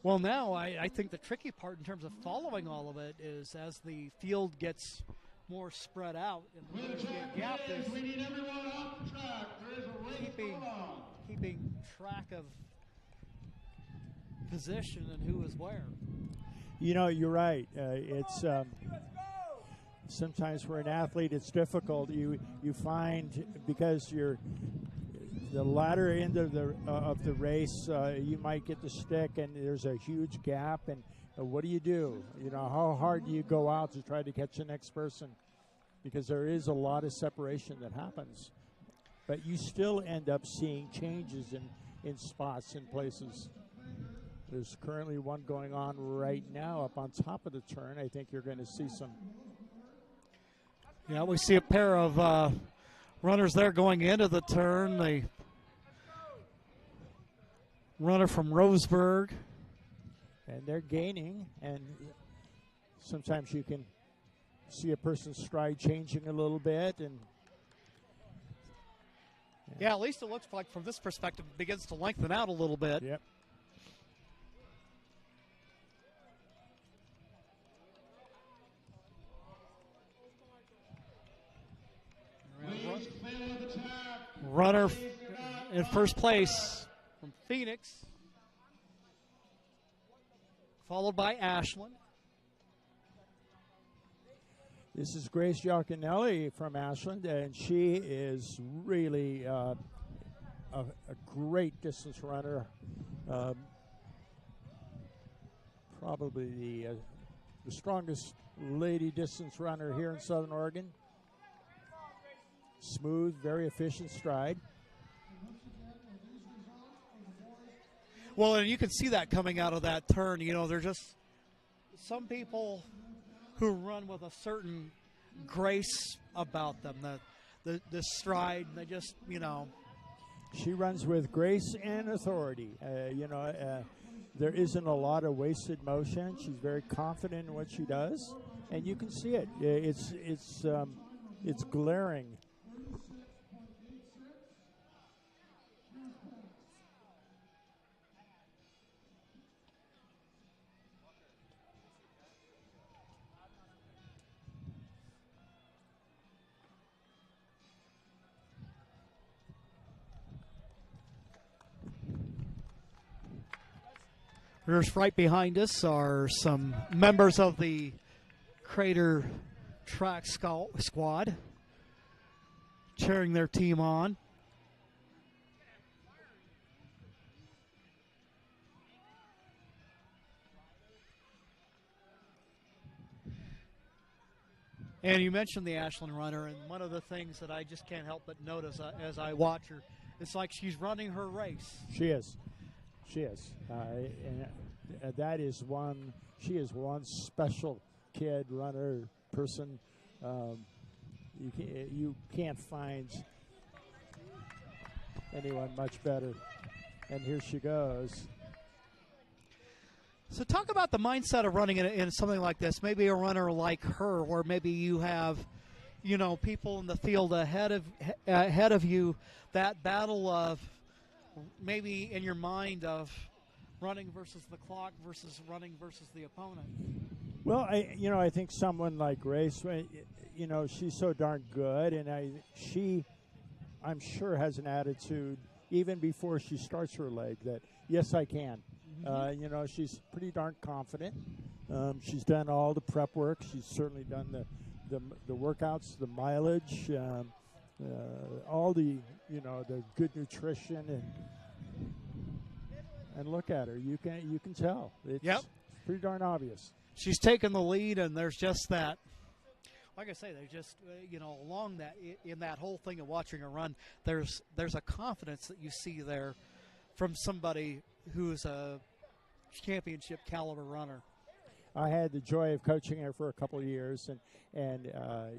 Well, now I think the tricky part in terms of following all of it is as the field gets more spread out and the runners get gapped, is We need everyone off the track. There is a race going on. keeping track of position and who is where. You know, you're right. It's sometimes for an athlete, it's difficult. You find because you're the latter end of the race, you might get the stick, and there's a huge gap. And what do? You know, how hard do you go out to try to catch the next person? Because there is a lot of separation that happens, but you still end up seeing changes in spots and places. There's currently one going on right now up on top of the turn. I think you're going to see some. Yeah, we see a pair of runners there going into the turn. The runner from Roseburg. And they're gaining, and sometimes you can see a person's stride changing a little bit. And yeah, at least it looks like from this perspective it begins to lengthen out a little bit. Yep. Runner in first place from Phoenix, followed by Ashland. This is Grace Giaconelli from Ashland, and she is really a great distance runner. probably the strongest lady distance runner here in Southern Oregon. Smooth, very efficient stride. Well, and you can see that coming out of that turn. You know, there's just some people who run with a certain grace about them. The stride, they just, you know. She runs with grace and authority. There isn't a lot of wasted motion. She's very confident in what she does, and you can see it. It's glaring. There's right behind us are some members of the Crater Track Squad cheering their team on. And you mentioned the Ashland runner, and one of the things that I just can't help but notice as I watch her, it's like she's running her race. She is. She is. And that is one, she is one special kid, runner, person. You can't find anyone much better. And here she goes. So talk about the mindset of running in something like this. Maybe a runner like her, or maybe you have, you know, people in the field ahead of you. That battle of maybe in your mind of running versus the clock versus running versus the opponent. Well, I think someone like Grace, you know, she's so darn good, and I'm sure has an attitude even before she starts her leg that yes, I can. You know, she's pretty darn confident. She's done all the prep work. She's certainly done the workouts, the mileage, all the, you know, the good nutrition, and look at her. You can tell. It's pretty darn obvious. She's taken the lead, and there's just that. Like I say, there's just you know, along that in that whole thing of watching her run, there's a confidence that you see there from somebody who's a championship caliber runner. I had the joy of coaching her for a couple of years, and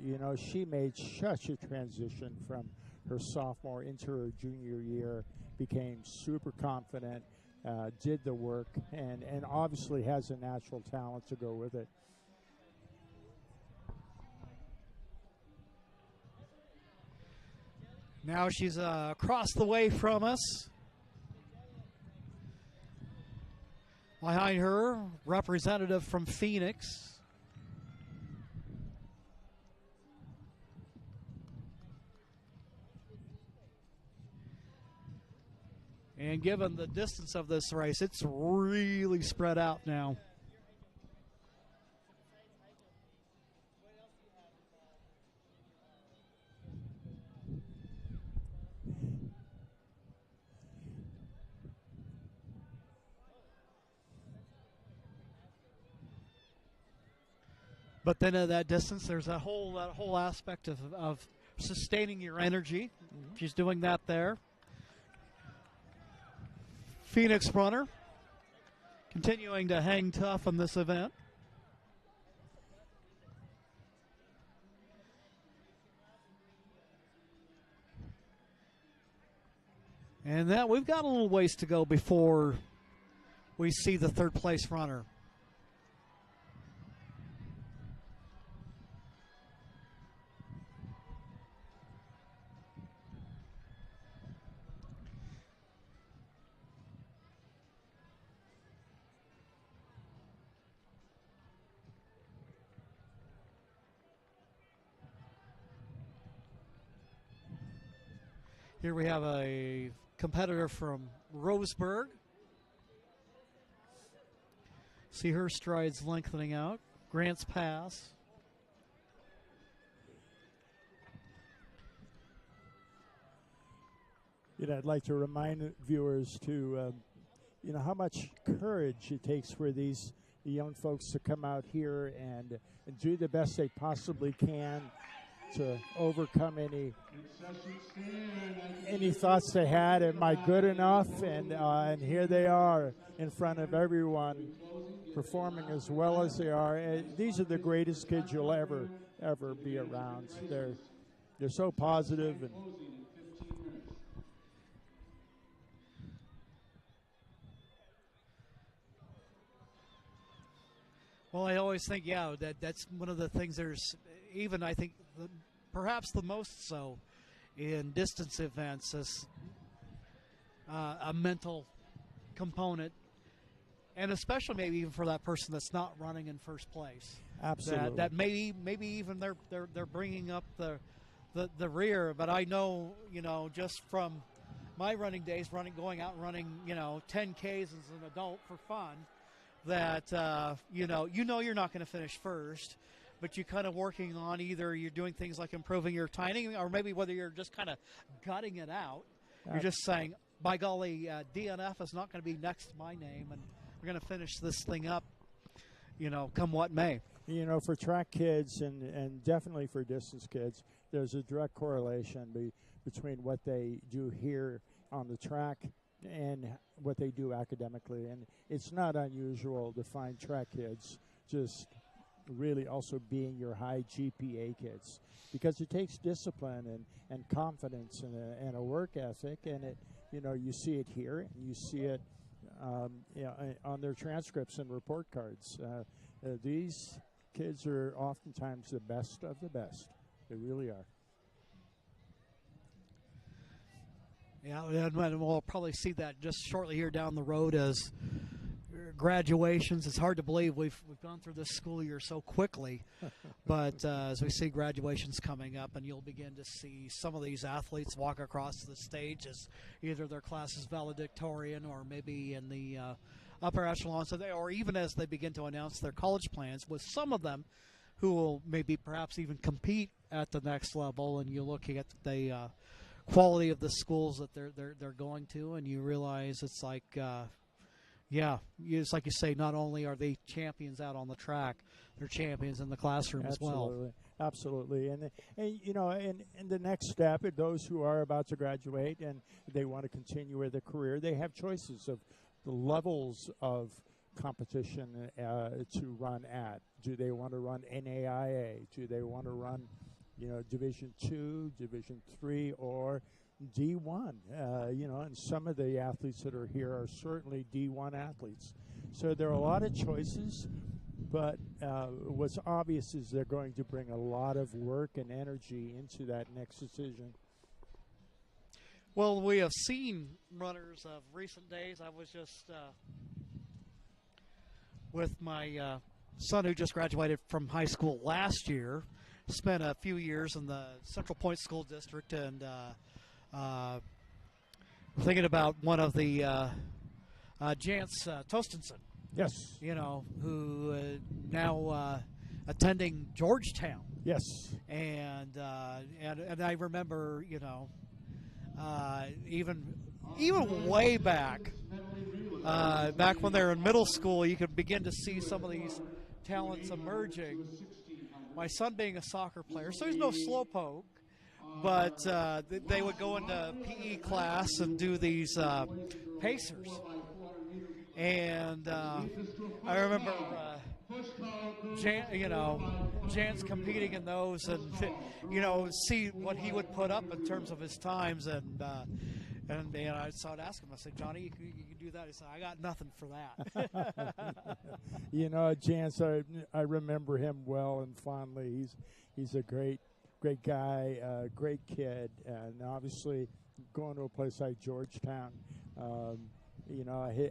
you know, she made such a transition from her sophomore into her junior year, became super confident, did the work, and obviously has a natural talent to go with it. Now she's across the way from us. Behind her, representative from Phoenix. And given the distance of this race, it's really spread out now. But then at that distance, there's that whole aspect of sustaining your energy. She's doing that there. Phoenix runner continuing to hang tough in this event. And that we've got a little ways to go before we see the third place runner. Here we have a competitor from Roseburg. See her strides lengthening out. Grants Pass. You know, I'd like to remind viewers to, you know, how much courage it takes for these the young folks to come out here and do the best they possibly can to overcome any thoughts they had. Am I good enough? And here they are in front of everyone, performing as well as they are. These are the greatest kids you'll ever be around. They're so positive. And well, I always think, yeah, that's one of the things. There's even, I think, perhaps the most so in distance events is a mental component, and especially maybe even for that person that's not running in first place. Absolutely. That maybe even they're bringing up the rear. But I know, just from my running days, going out and running, 10Ks as an adult for fun, that you're not going to finish first, but you're kind of working on either you're doing things like improving your timing, or maybe whether you're just kind of gutting it out. You're just saying, by golly, DNF is not going to be next to my name, and we're going to finish this thing up, come what may. For track kids and definitely for distance kids, there's a direct correlation between what they do here on the track and what they do academically. And it's not unusual to find track kids just really also being your high GPA kids, because it takes discipline and confidence and a work ethic. And you see it here, and you see it on their transcripts and report cards. These kids are oftentimes the best of the best. They really are. Yeah, and we'll probably see that just shortly here down the road as graduations. It's hard to believe we've gone through this school year so quickly, but as we see graduations coming up, and you'll begin to see some of these athletes walk across the stage as either their class is valedictorian or maybe in the upper echelons, or even as they begin to announce their college plans, with some of them who will maybe perhaps even compete at the next level. And you're looking at the quality of the schools that they're going to, and you realize it's like, it's like you say, not only are they champions out on the track, they're champions in the classroom as well. Absolutely. And the next step, those who are about to graduate and they want to continue with their career, they have choices of the levels of competition to run at. Do they want to run NAIA? Do they want to run, Division II, Division III, or D1? And some of the athletes that are here are certainly D1 athletes. So there are a lot of choices, but what's obvious is they're going to bring a lot of work and energy into that next decision. Well, we have seen runners of recent days. I was just with my son, who just graduated from high school last year, spent a few years in the Central Point School District, and thinking about one of the Jance Tostenson. Yes. Who now attending Georgetown. Yes. And I remember, even way back when they were in middle school, you could begin to see some of these talents emerging. My son being a soccer player, so he's no slowpoke, but they would go into PE class and do these pacers. And I remember, Jan's competing in those, and see what he would put up in terms of his times, and I started asking him. I said, Johnny, you can do that? He said, I got nothing for that. Jan, I remember him well and fondly. He's a great guy, great kid, and obviously going to a place like Georgetown.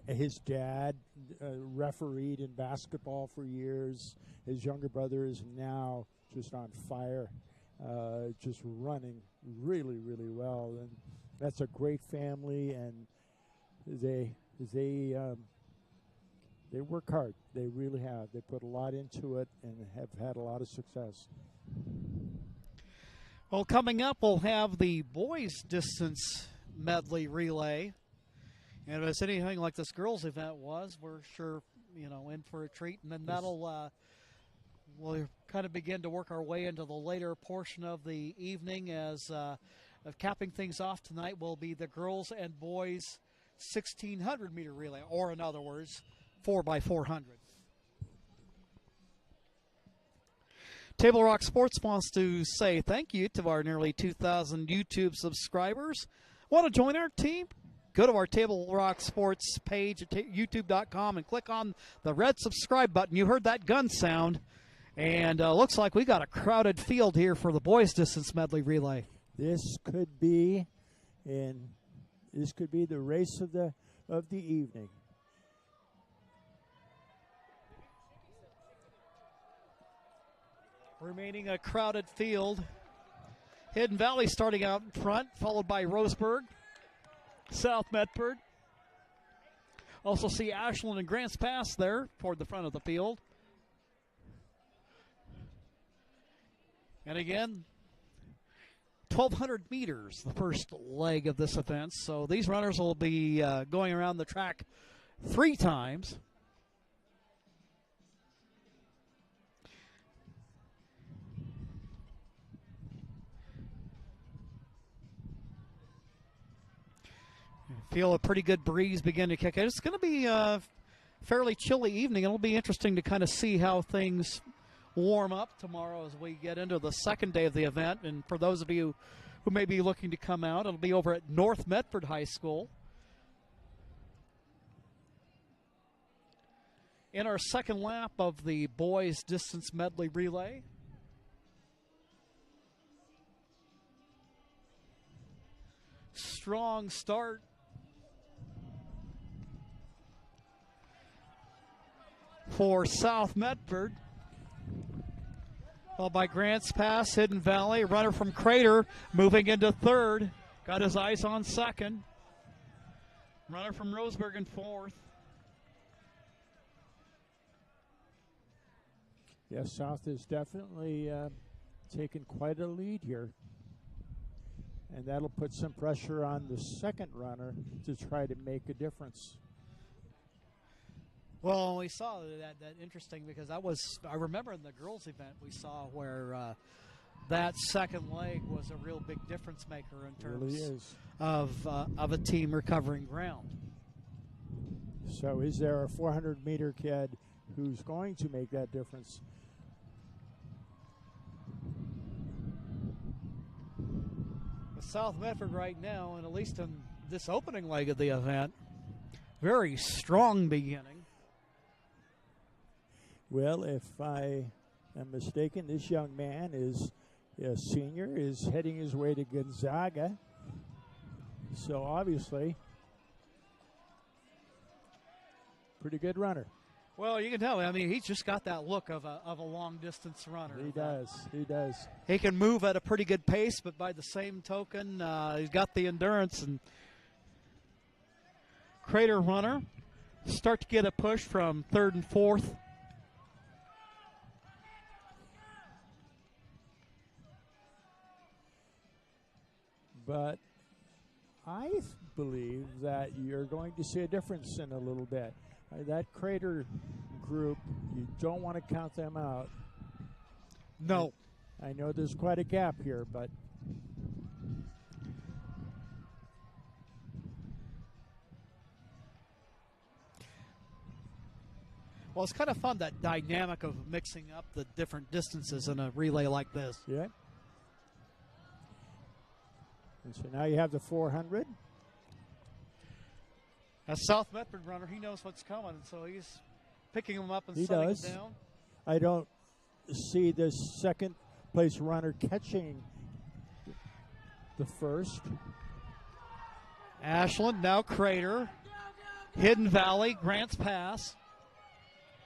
His dad refereed in basketball for years. His younger brother is now just on fire, just running really, really well. And that's a great family, and they work hard. They really have. They put a lot into it and have had a lot of success. Well, coming up, we'll have the boys' distance medley relay. And if it's anything like this girls' event was, we're sure in for a treat, and then that'll we'll kind of begin to work our way into the later portion of the evening as capping things off tonight will be the girls and boys 1,600 meter relay, or in other words, 4x400. Table Rock Sports wants to say thank you to our nearly 2,000 YouTube subscribers. Want to join our team? Go to our Table Rock Sports page at youtube.com and click on the red subscribe button. You heard that gun sound. And looks like we got a crowded field here for the boys' distance medley relay. This could be the race of the evening. Remaining a crowded field. Hidden Valley starting out in front, followed by Roseburg, South Medford. Also see Ashland and Grants Pass there toward the front of the field. And again, 1,200 meters, the first leg of this event. So these runners will be going around the track 3 times. Feel a pretty good breeze begin to kick in. It's going to be a fairly chilly evening. It'll be interesting to kind of see how things warm up tomorrow as we get into the second day of the event. And for those of you who may be looking to come out, it'll be over at North Medford High School. In our second lap of the boys' distance medley relay. Strong start for South Medford. Followed by Grants Pass, Hidden Valley. Runner from Crater moving into third. Got his eyes on second. Runner from Roseburg in fourth. Yes, South is definitely taken quite a lead here. And that'll put some pressure on the second runner to try to make a difference. Well, we saw that interesting because I remember in the girls' event we saw where that second leg was a real big difference maker in terms of a team recovering ground. So is there a 400-meter kid who's going to make that difference? South Medford right now, and at least in this opening leg of the event, very strong beginning. Well, if I am mistaken, this young man is a senior, is heading his way to Gonzaga. So obviously, pretty good runner. Well, you can tell. I mean, he's just got that look of a long-distance runner. He does. He does. He can move at a pretty good pace, but by the same token, he's got the endurance. And Crater runner start to get a push from third and fourth. But I believe that you're going to see a difference in a little bit. That Crater group, you don't want to count them out. No. I know there's quite a gap here, but well, it's kind of fun, that dynamic of mixing up the different distances in a relay like this. yeah. And so now you have the 400. As South Medford runner, he knows what's coming, so he's picking them up and He setting does. them down. I don't see the second place runner catching the first. Ashland, now Crater. Hidden Valley, Grants Pass.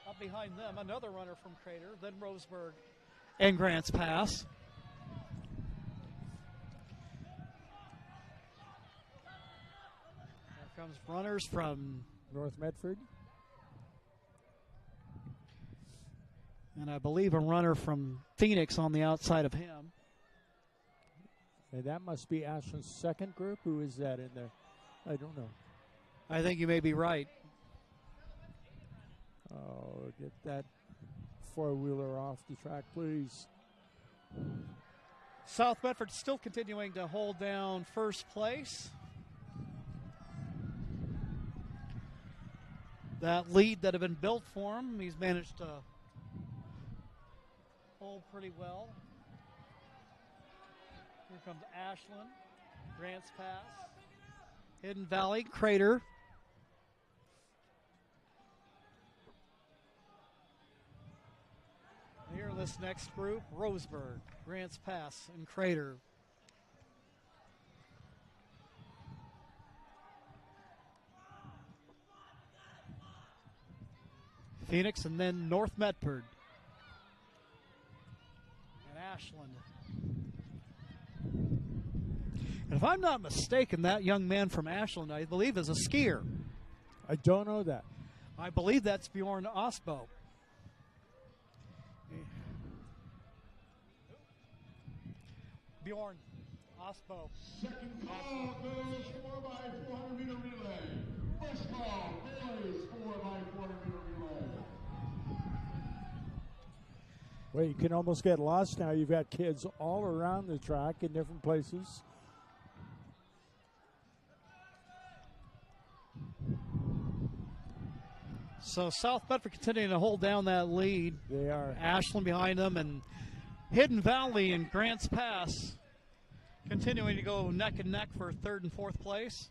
Up behind them, another runner from Crater, then Roseburg and Grants Pass. Here comes runners from North Medford. and I believe a runner from Phoenix on the outside of him. And that must be Ashland's second group. Who is that in there? I don't know. I think you may be right. Oh, get that four-wheeler off the track, please. South Medford still continuing to hold down first place. That lead that had been built for him, he's managed to hold pretty well. Here comes Ashland, Grants Pass, Hidden Valley, Crater. Here in this next group, Roseburg, Grants Pass, and Crater. Phoenix, and then North Medford and Ashland. And if I'm not mistaken, that young man from Ashland, I believe, is a skier. I don't know that. I believe that's Bjorn Osbo. Bjorn Osbo. Second call goes 4x400 meter relay. First call, boys, 4x400 meter relay. Well, you can almost get lost now. You've got kids all around the track in different places. So South Medford continuing to hold down that lead. They are. Ashland behind them, and Hidden Valley and Grants Pass continuing to go neck and neck for third and fourth place.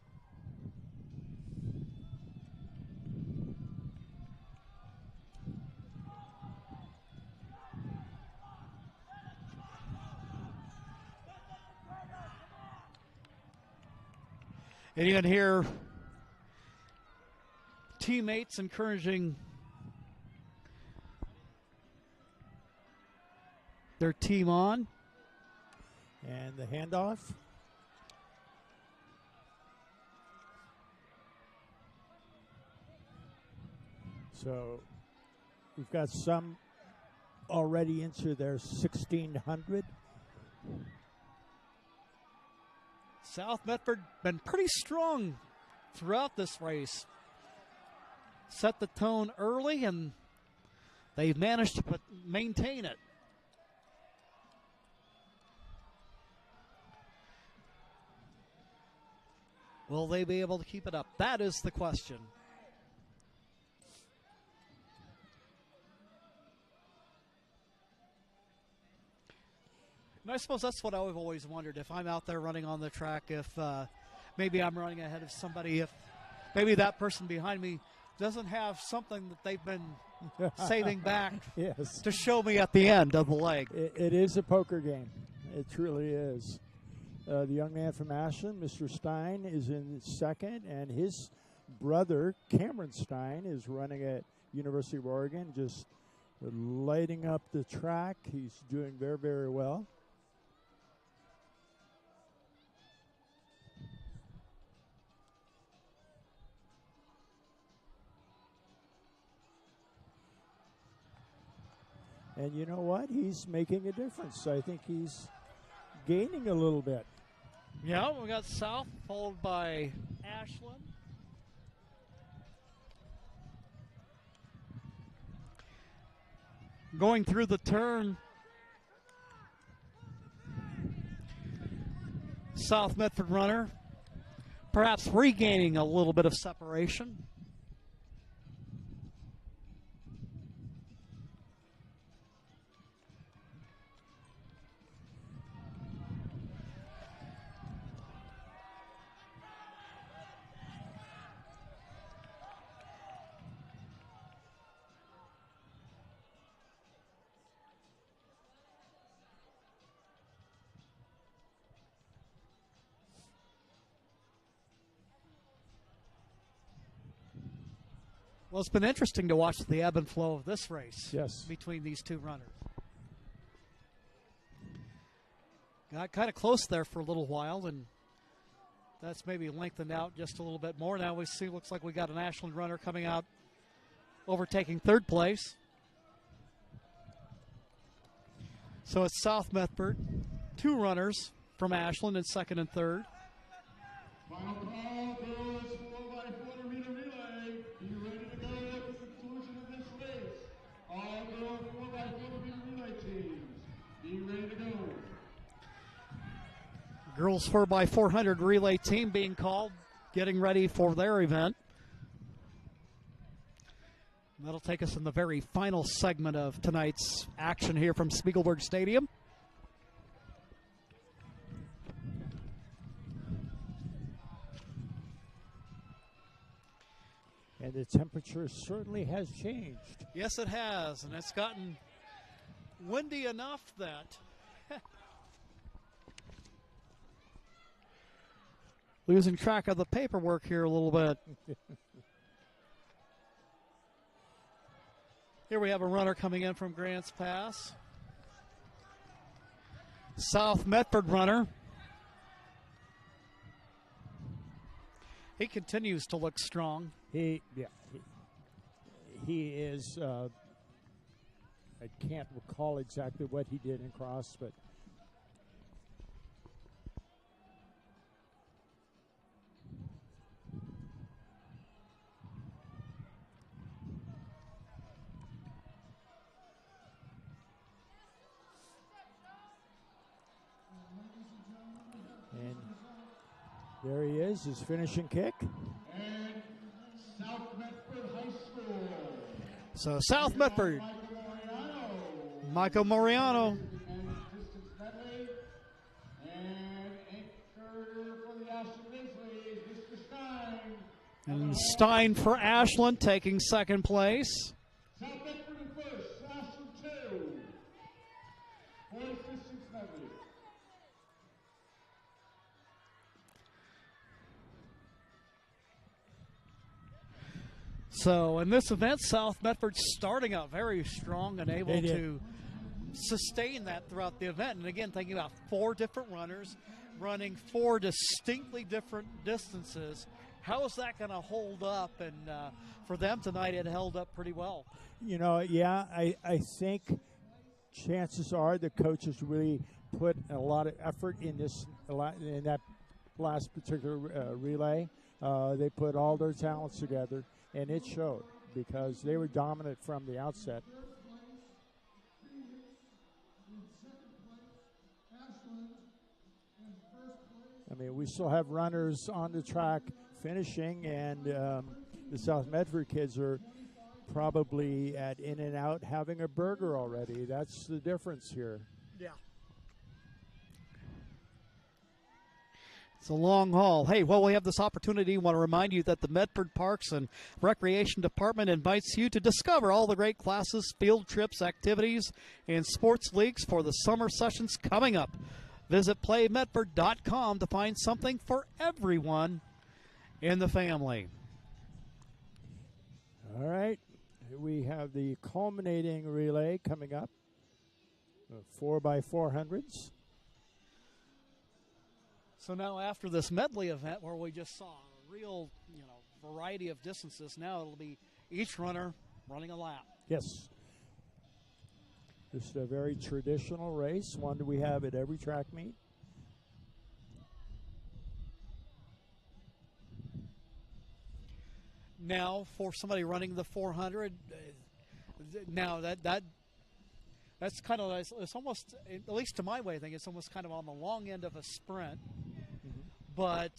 And you can hear teammates encouraging their team on. And the handoff. So we've got some already into their 1600. South Medford been pretty strong throughout this race. Set the tone early, and they've managed to maintain it. Will they be able to keep it up? That is the question. And I suppose that's what I've always wondered. If I'm out there running on the track, if maybe I'm running ahead of somebody, if maybe that person behind me doesn't have something that they've been saving back Yes. to show me at the end of the leg. It is a poker game. It truly is. The young man from Ashland, Mr. Stein, is in second, and his brother, Cameron Stein, is running at University of Oregon, just lighting up the track. He's doing very, very well. And you know what? He's making a difference. I think he's gaining a little bit. Yeah, we got South, followed by Ashland. Going through the turn, South Medford runner, perhaps regaining a little bit of separation. Well, it's been interesting to watch the ebb and flow of this race. Yes. Between these two runners. Got kind of close there for a little while, and that's maybe lengthened out just a little bit more. Now we see, looks like we got an Ashland runner coming out, overtaking third place. So it's South Medford, two runners from Ashland in second and third. Final call goes 4x400 meter relay. Be ready to go at the conclusion of this Girls 4x400 relay team being called, getting ready for their event. That'll take us in the very final segment of tonight's action here from Spiegelberg Stadium. And the temperature certainly has changed. Yes, it has, and it's gotten windy enough that losing track of the paperwork here a little bit. Here we have a runner coming in from Grants Pass. South Medford runner. He continues to look strong. He is. I can't recall exactly what he did in cross, but and there he is, his finishing kick. And South Medford High School. So South Medford, Michael Moriano. And distance medley. And anchor for the Ashland Grizzlies, Mr. Stein. And Stein for Ashland taking second place. South Medford in first, Ashland 2. Boys distance medley. So in this event, South Medford starting out very strong and able to sustain that throughout the event. And again, thinking about 4 different runners running 4 distinctly different distances. How is that going to hold up? And for them tonight, it held up pretty well. You know, yeah, I think chances are the coaches really put a lot of effort in that last particular relay. They put all their talents together, and it showed because they were dominant from the outset. I mean, we still have runners on the track finishing, and the South Medford kids are probably at In and Out having a burger already. That's the difference here. Yeah. It's a long haul. Hey, well, we have this opportunity. I want to remind you that the Medford Parks and Recreation Department invites you to discover all the great classes, field trips, activities, and sports leagues for the summer sessions coming up. Visit playmedford.com to find something for everyone in the family. All right. We have the culminating relay coming up. 4x400s. So now after this medley event where we just saw a real, variety of distances, now it'll be each runner running a lap. Yes. This is a very traditional race, one that we have at every track meet. Now for somebody running the 400, now that's kind of, it's almost, at least to my way of thinking, it's almost kind of on the long end of a sprint, but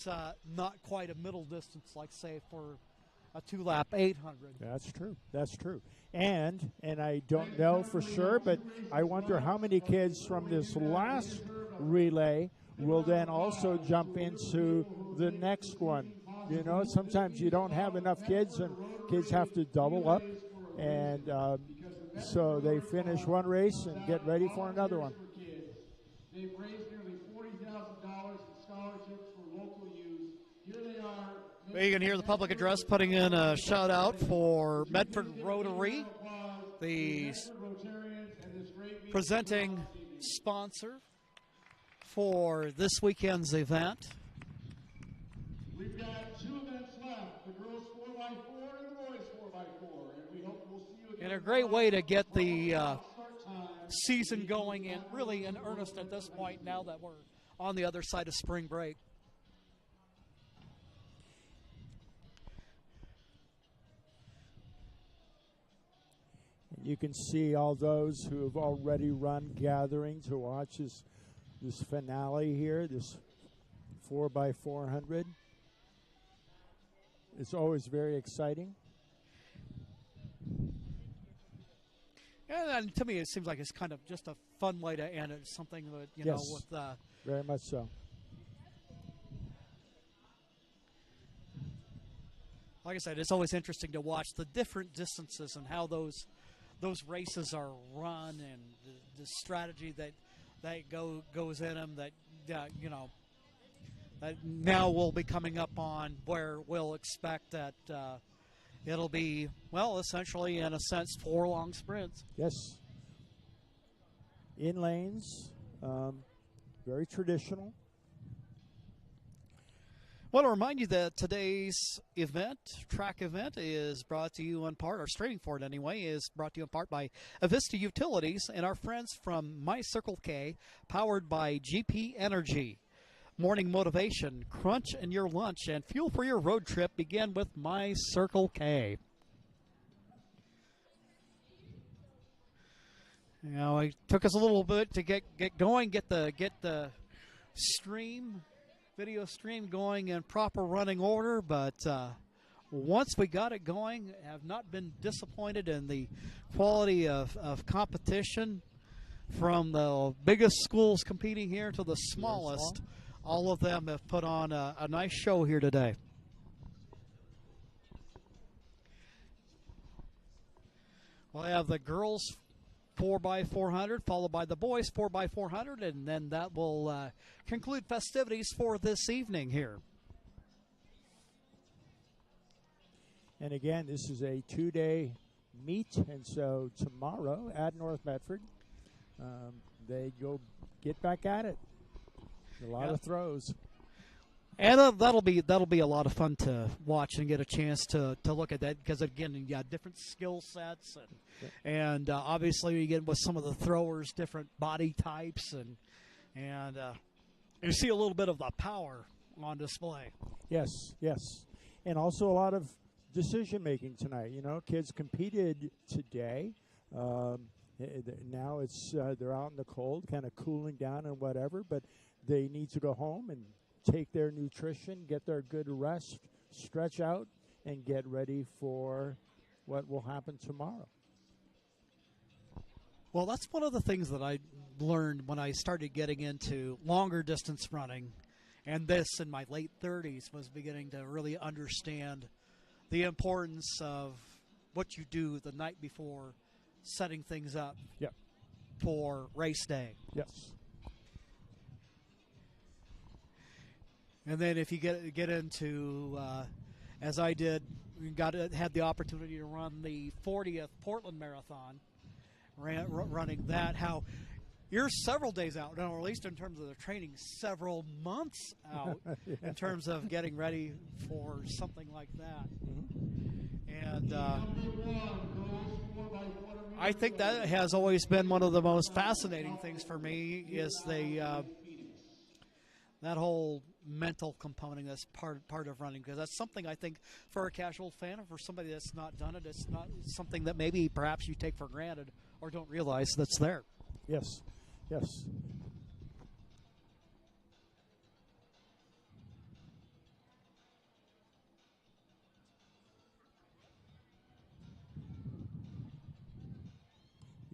not quite a middle distance like, say, for a 2-lap 800. That's true. That's true. And I don't know for sure, but I wonder how many kids from this last relay will then also jump into the next one. You know, sometimes you don't have enough kids, and kids have to double up, and so they finish one race and get ready for another one. They've raised nearly $40,000 in scholarships for local youth. Here they are. You can hear the public address putting in a shout out for Medford Rotary, the presenting sponsor for this weekend's event. We've got 2 events left, the girls 4x4 and the boys 4x4, and we hope we'll see you again. And a great way to get the season going and really in earnest at this point now that we're on the other side of spring break. You can see all those who have already run gathering to watch this finale here, this 4x400. It's always very exciting. And to me, it seems like it's kind of just a fun way to end it. Something that, you know, with very much so. Like I said, it's always interesting to watch the different distances and how those races are run, and the strategy that goes in them. That you know, that now we'll be coming up on where we'll expect that it'll be, well, essentially in a sense 4 long sprints. Yes. In lanes, very traditional. I want to remind you that today's event, track event, is brought to you in part, or straining for it anyway, is brought to you in part by Avista Utilities and our friends from My Circle K, powered by GP Energy. Morning motivation, crunch in your lunch, and fuel for your road trip begin with My Circle K. You know, it took us a little bit to get going, get the stream. Video stream going in proper running order, but once we got it going, have not been disappointed in the quality of competition, from the biggest schools competing here to the smallest. All of them have put on a nice show here today. We'll have the girls 4x400, followed by the boys 4x400, and then that will conclude festivities for this evening here. And again, this is a 2-day meet, and so tomorrow at North Medford, they go get back at it. A lot of throws. And that'll be a lot of fun to watch and get a chance to look at that, because again, you got different skill sets, and obviously you get with some of the throwers different body types, and you see a little bit of the power on display. Yes, and also a lot of decision making tonight. You know, kids competed today. Now it's they're out in the cold, kind of cooling down and whatever, but they need to go home and take their nutrition, get their good rest, stretch out, and get ready for what will happen tomorrow. Well, that's one of the things that I learned when I started getting into longer distance running, and this in my late 30s, was beginning to really understand the importance of what you do the night before, setting things up for race day. Yes. And then if you get into, as I did, had the opportunity to run the 40th Portland Marathon, running that, how you're several days out, or at least in terms of the training, several months out in terms of getting ready for something like that. And I think that has always been one of the most fascinating things for me, is that whole mental component that's part of running, because that's something I think for a casual fan, or for somebody that's not done it, it's not something that maybe perhaps you take for granted or don't realize that's there. Yes.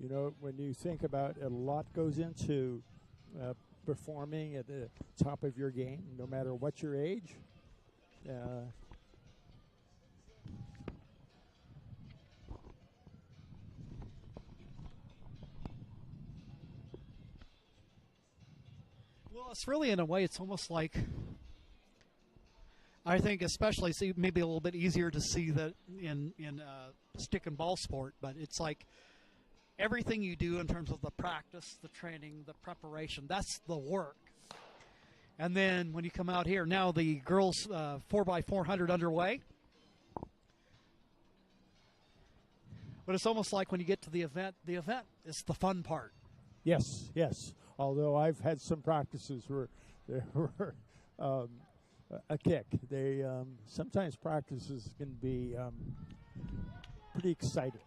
You know, when you think about it, a lot goes into performing at the top of your game, no matter what your age. Well, it's really, in a way, it's almost like, I think, especially, see, maybe a little bit easier to see that in stick and ball sport, but it's like everything you do in terms of the practice, the training, the preparation, that's the work. And then when you come out here, now the girls 4x400 underway. But it's almost like when you get to the event is the fun part. Yes. Although I've had some practices where there were a kick. They sometimes practices can be pretty exciting.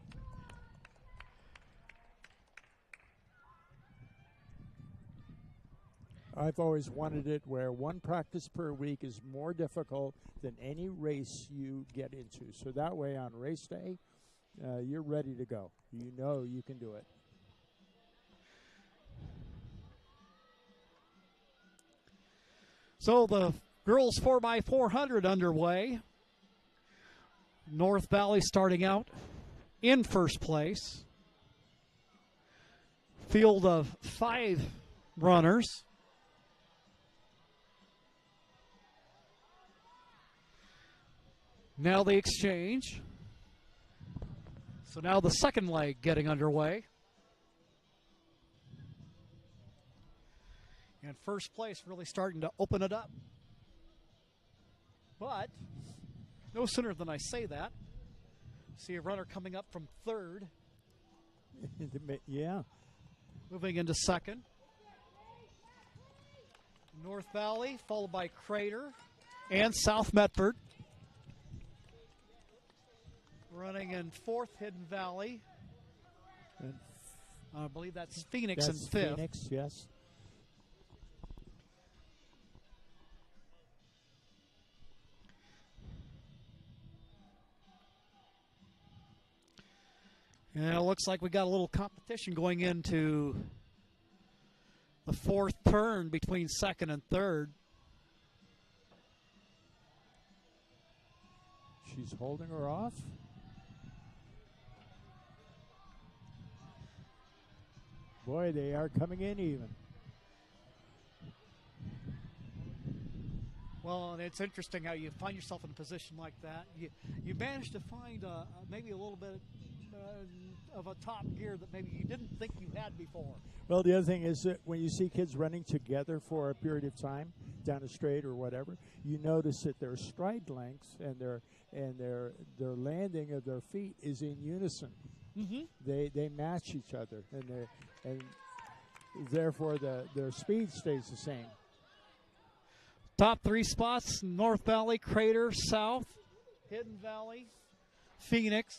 All I've always wanted it where one practice per week is more difficult than any race you get into. So that way on race day, you're ready to go. You know you can do it. So the girls 4x400 underway. North Valley starting out in first place. Field of 5 runners. Now the exchange. So now the second leg getting underway. And first place really starting to open it up. But no sooner than I say that, see a runner coming up from third. Yeah. Moving into second. North Valley, followed by Crater and South Medford. Running in fourth, Hidden Valley. And I believe that's Phoenix in fifth. Phoenix, yes. And it looks like we got a little competition going into the fourth turn between second and third. She's holding her off. Boy, they are coming in even. Well, and it's interesting how you find yourself in a position like that. You managed to find maybe a little bit of a top gear that maybe you didn't think you had before. Well, the other thing is that when you see kids running together for a period of time down a straight or whatever, you notice that their stride length and their landing of their feet is in unison. Mm-hmm. They match each other, and therefore their speed stays the same. Top 3 spots: North Valley, Crater, South, Hidden Valley, Phoenix.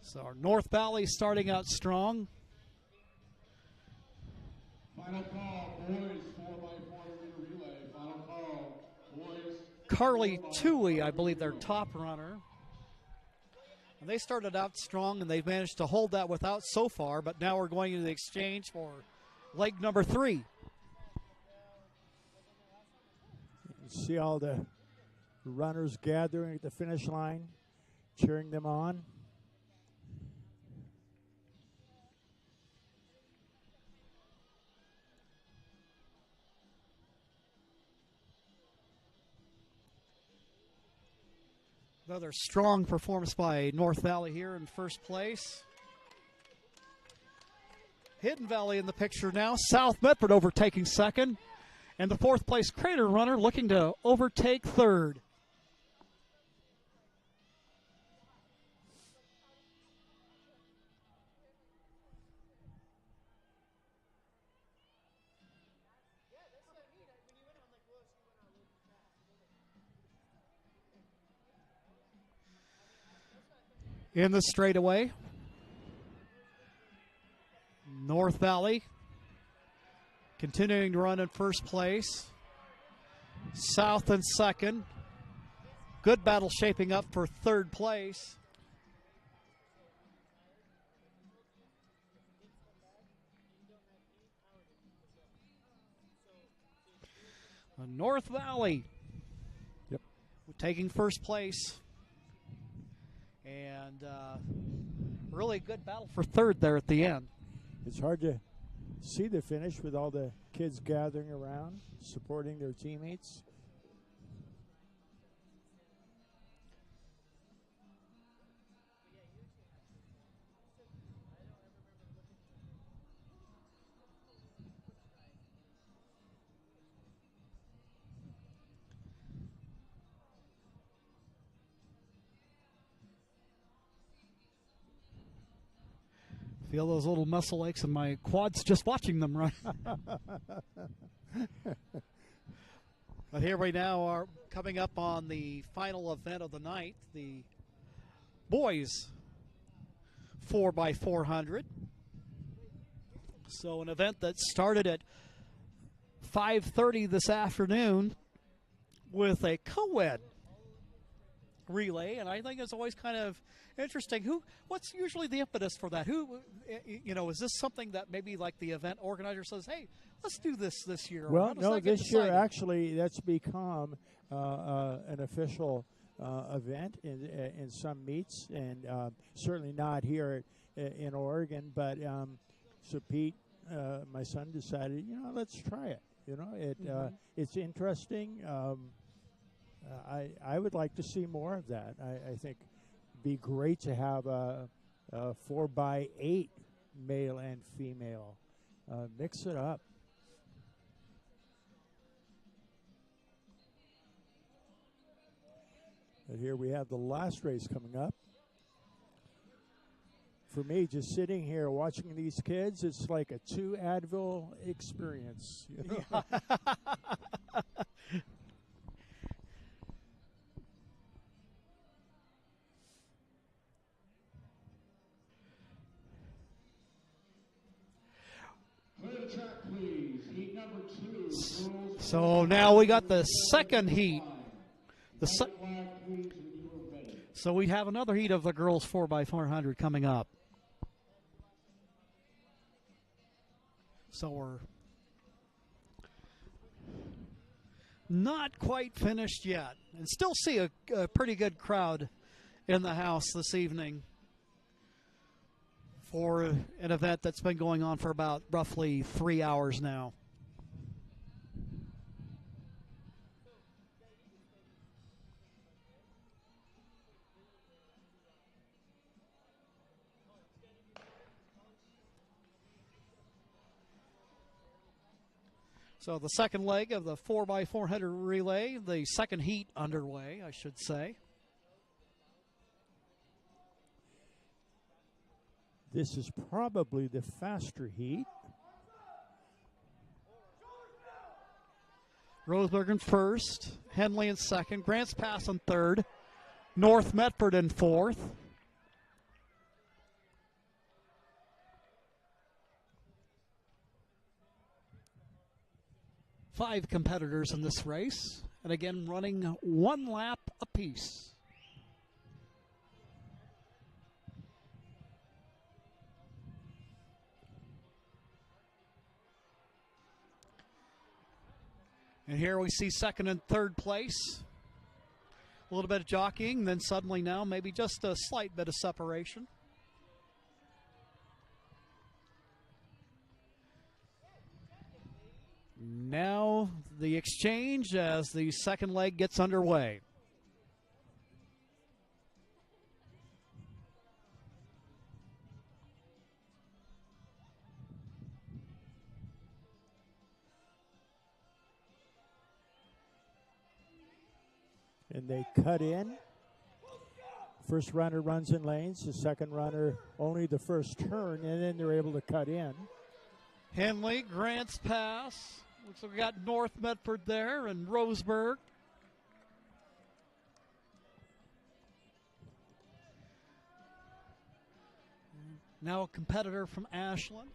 So our North Valley starting out strong. Final call, boys, 4x400 relay. Final call, boys. Carly Toohey, I believe, their top runner. And they started out strong, and they've managed to hold that without so far, but now we're going into the exchange for leg number 3. You see all the runners gathering at the finish line, cheering them on. Another strong performance by North Valley here in first place. Hidden Valley in the picture now. South Medford overtaking second. And the fourth place Crater runner looking to overtake third. In the straightaway, North Valley continuing to run in first place. South in second. Good battle shaping up for third place. North Valley taking first place. And really good battle for third there at the end. It's hard to see the finish with all the kids gathering around, supporting their teammates. Feel those little muscle aches in my quads just watching them run. But here we now are coming up on the final event of the night, the boys 4x400. So an event that started at 5:30 this afternoon with a co-ed relay, and I think it's always kind of interesting. What's usually the impetus for that? Is this something that maybe like the event organizer says, "Hey, let's do this year"? Well, no, this year actually that's become an official event in some meets, and certainly not here in Oregon. But so Pete, my son, decided, let's try it. It's interesting. I would like to see more of that. I think it'd be great to have a 4x8 male and female. Mix it up. And here we have the last race coming up. For me, just sitting here watching these kids, it's like a 2 Advil experience. Clear the track, please. Heat number 2. So now we got the second heat. So we have another heat of the girls 4x400 coming up. So we're not quite finished yet, and still see a pretty good crowd in the house this evening for an event that's been going on for about roughly 3 hours now. So the second leg of the 4x400 relay, the second heat underway, I should say. This is probably the faster heat. Roseburg in first, Henley in second, Grants Pass in third, North Medford in fourth. Five competitors in this race, and again running 1 lap apiece. And here we see second and third place. A little bit of jockeying, then suddenly now maybe just a slight bit of separation. Now the exchange as the second leg gets underway. And they cut in. First runner runs in lanes. The second runner only the first turn, and then they're able to cut in. Henley, Grants Pass. Looks like we got North Medford there and Roseburg. Now a competitor from Ashland.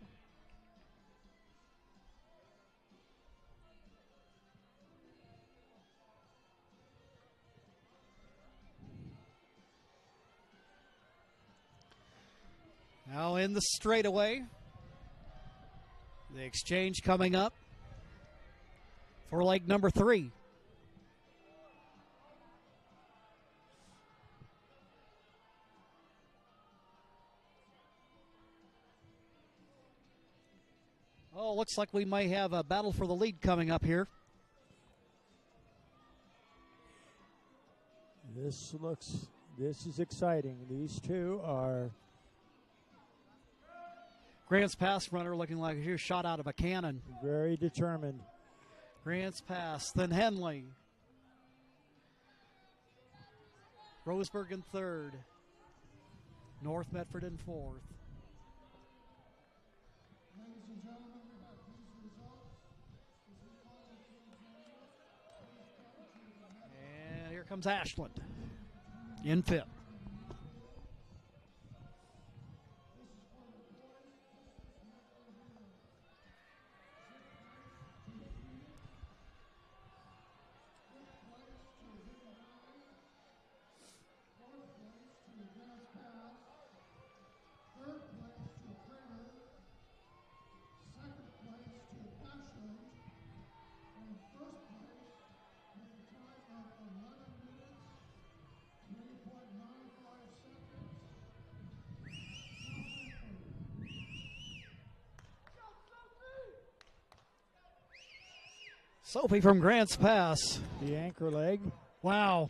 Now in the straightaway. The exchange coming up for leg number 3. Oh, looks like we might have a battle for the lead coming up here. This is exciting. These two are... Grants Pass runner looking like he's shot out of a cannon. Very determined. Grants Pass, then Henley. Roseburg in third. North Medford in fourth. comes Ashland in fifth. Sophie from Grants Pass. The anchor leg. Wow.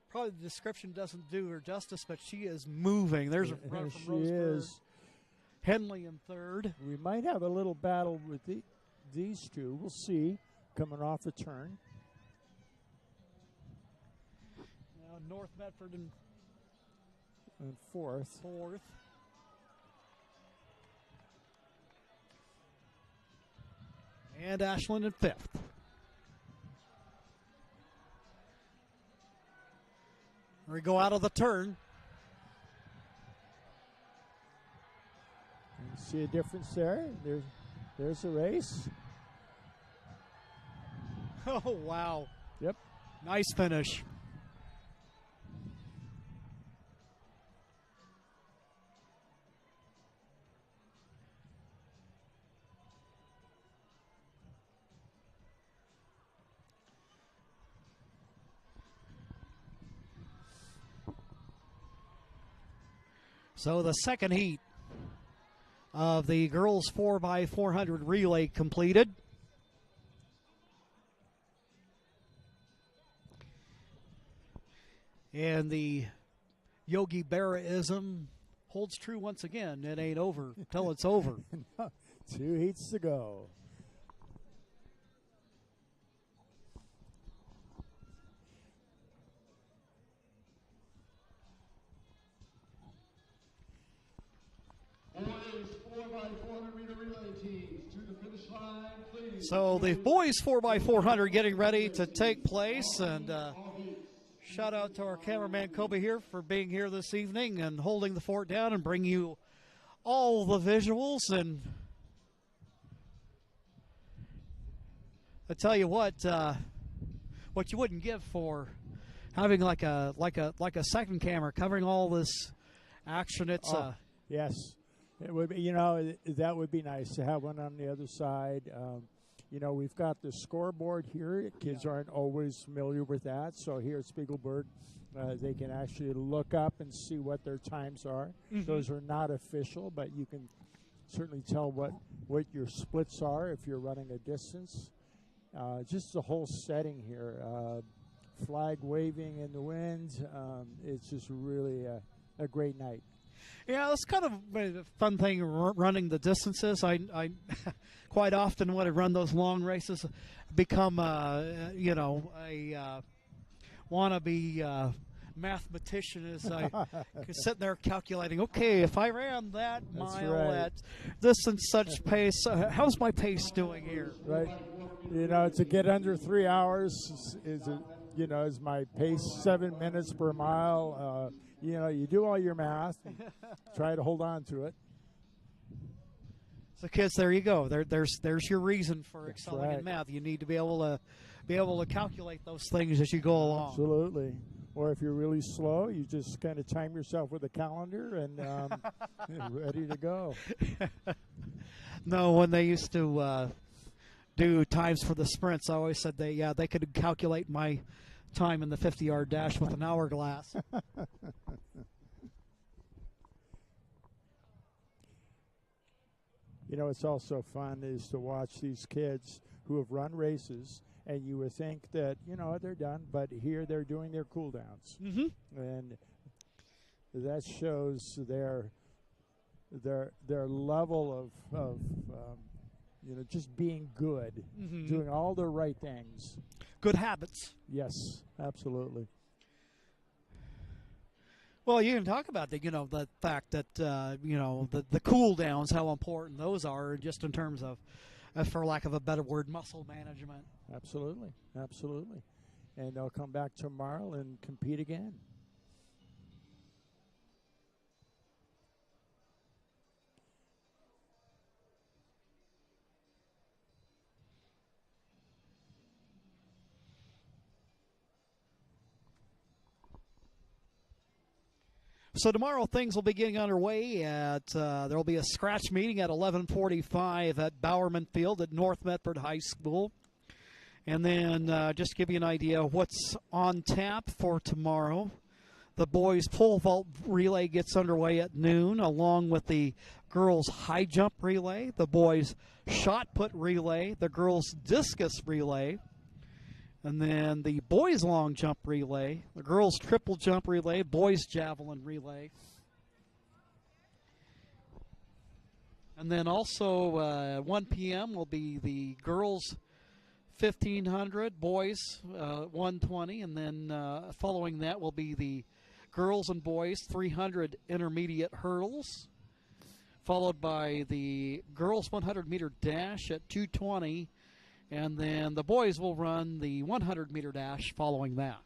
Probably the description doesn't do her justice, but she is moving. There's a run from She Roseburg. is. Henley in third. We might have a little battle with these two. We'll see. Coming off a turn. Now North Medford in And fourth. And Ashland in fifth. We go out of the turn. You see a difference there? There's a race. Oh, wow. Yep. Nice finish. So the second heat of the girls 4x400 relay completed. And the Yogi Berra-ism holds true once again. It ain't over till it's over. 2 heats to go. So the boys 4x400 getting ready to take place, and shout out to our cameraman Kobe here for being here this evening and holding the fort down and bring you all the visuals. And I tell you what you wouldn't give for having like a second camera covering all this action. It's yes, it would be, that would be nice to have one on the other side. We've got the scoreboard here. Kids aren't always familiar with that. So here at Spiegelberg, they can actually look up and see what their times are. Mm-hmm. Those are not official, but you can certainly tell what your splits are if you're running a distance. Just the whole setting here, flag waving in the wind. It's just really a great night. Yeah, it's kind of a fun thing running the distances. I quite often when I run those long races, become a wannabe mathematician as I sitting there calculating. Okay, if I ran that mile at this and such pace, how's my pace doing here? Right. To get under 3 hours is my pace 7 minutes per mile. You do all your math, and try to hold on to it. So, kids, there you go. There's your reason for excelling in math. You need to be able to calculate those things as you go along. Absolutely. Or if you're really slow, you just kind of time yourself with a calendar and ready to go. No, when they used to do times for the sprints, I always said they could calculate my time in the 50-yard dash with an hourglass. It's also fun is to watch these kids who have run races, and you would think that, they're done, but here they're doing their cool downs. Mm-hmm. And that shows their level of just being good, mm-hmm. doing all the right things. Good habits. Yes, absolutely. Well, you can talk about the fact that the cool downs, how important those are, just in terms of for lack of a better word, muscle management. Absolutely, absolutely. And they'll come back tomorrow and compete again. So tomorrow things will be getting underway at there will be a scratch meeting at 11:45 at Bowerman Field at North Medford High School. And then just to give you an idea of what's on tap for tomorrow, the boys pole vault relay gets underway at noon, along with the girls high jump relay, the boys shot put relay, the girls discus relay, and then the boys long jump relay, the girls triple jump relay, boys javelin relay. And then also 1 p.m. will be the girls 1,500, boys 120, and then following that will be the girls and boys 300 intermediate hurdles, followed by the girls 100-meter dash at 2:20, and then the boys will run the 100-meter dash following that.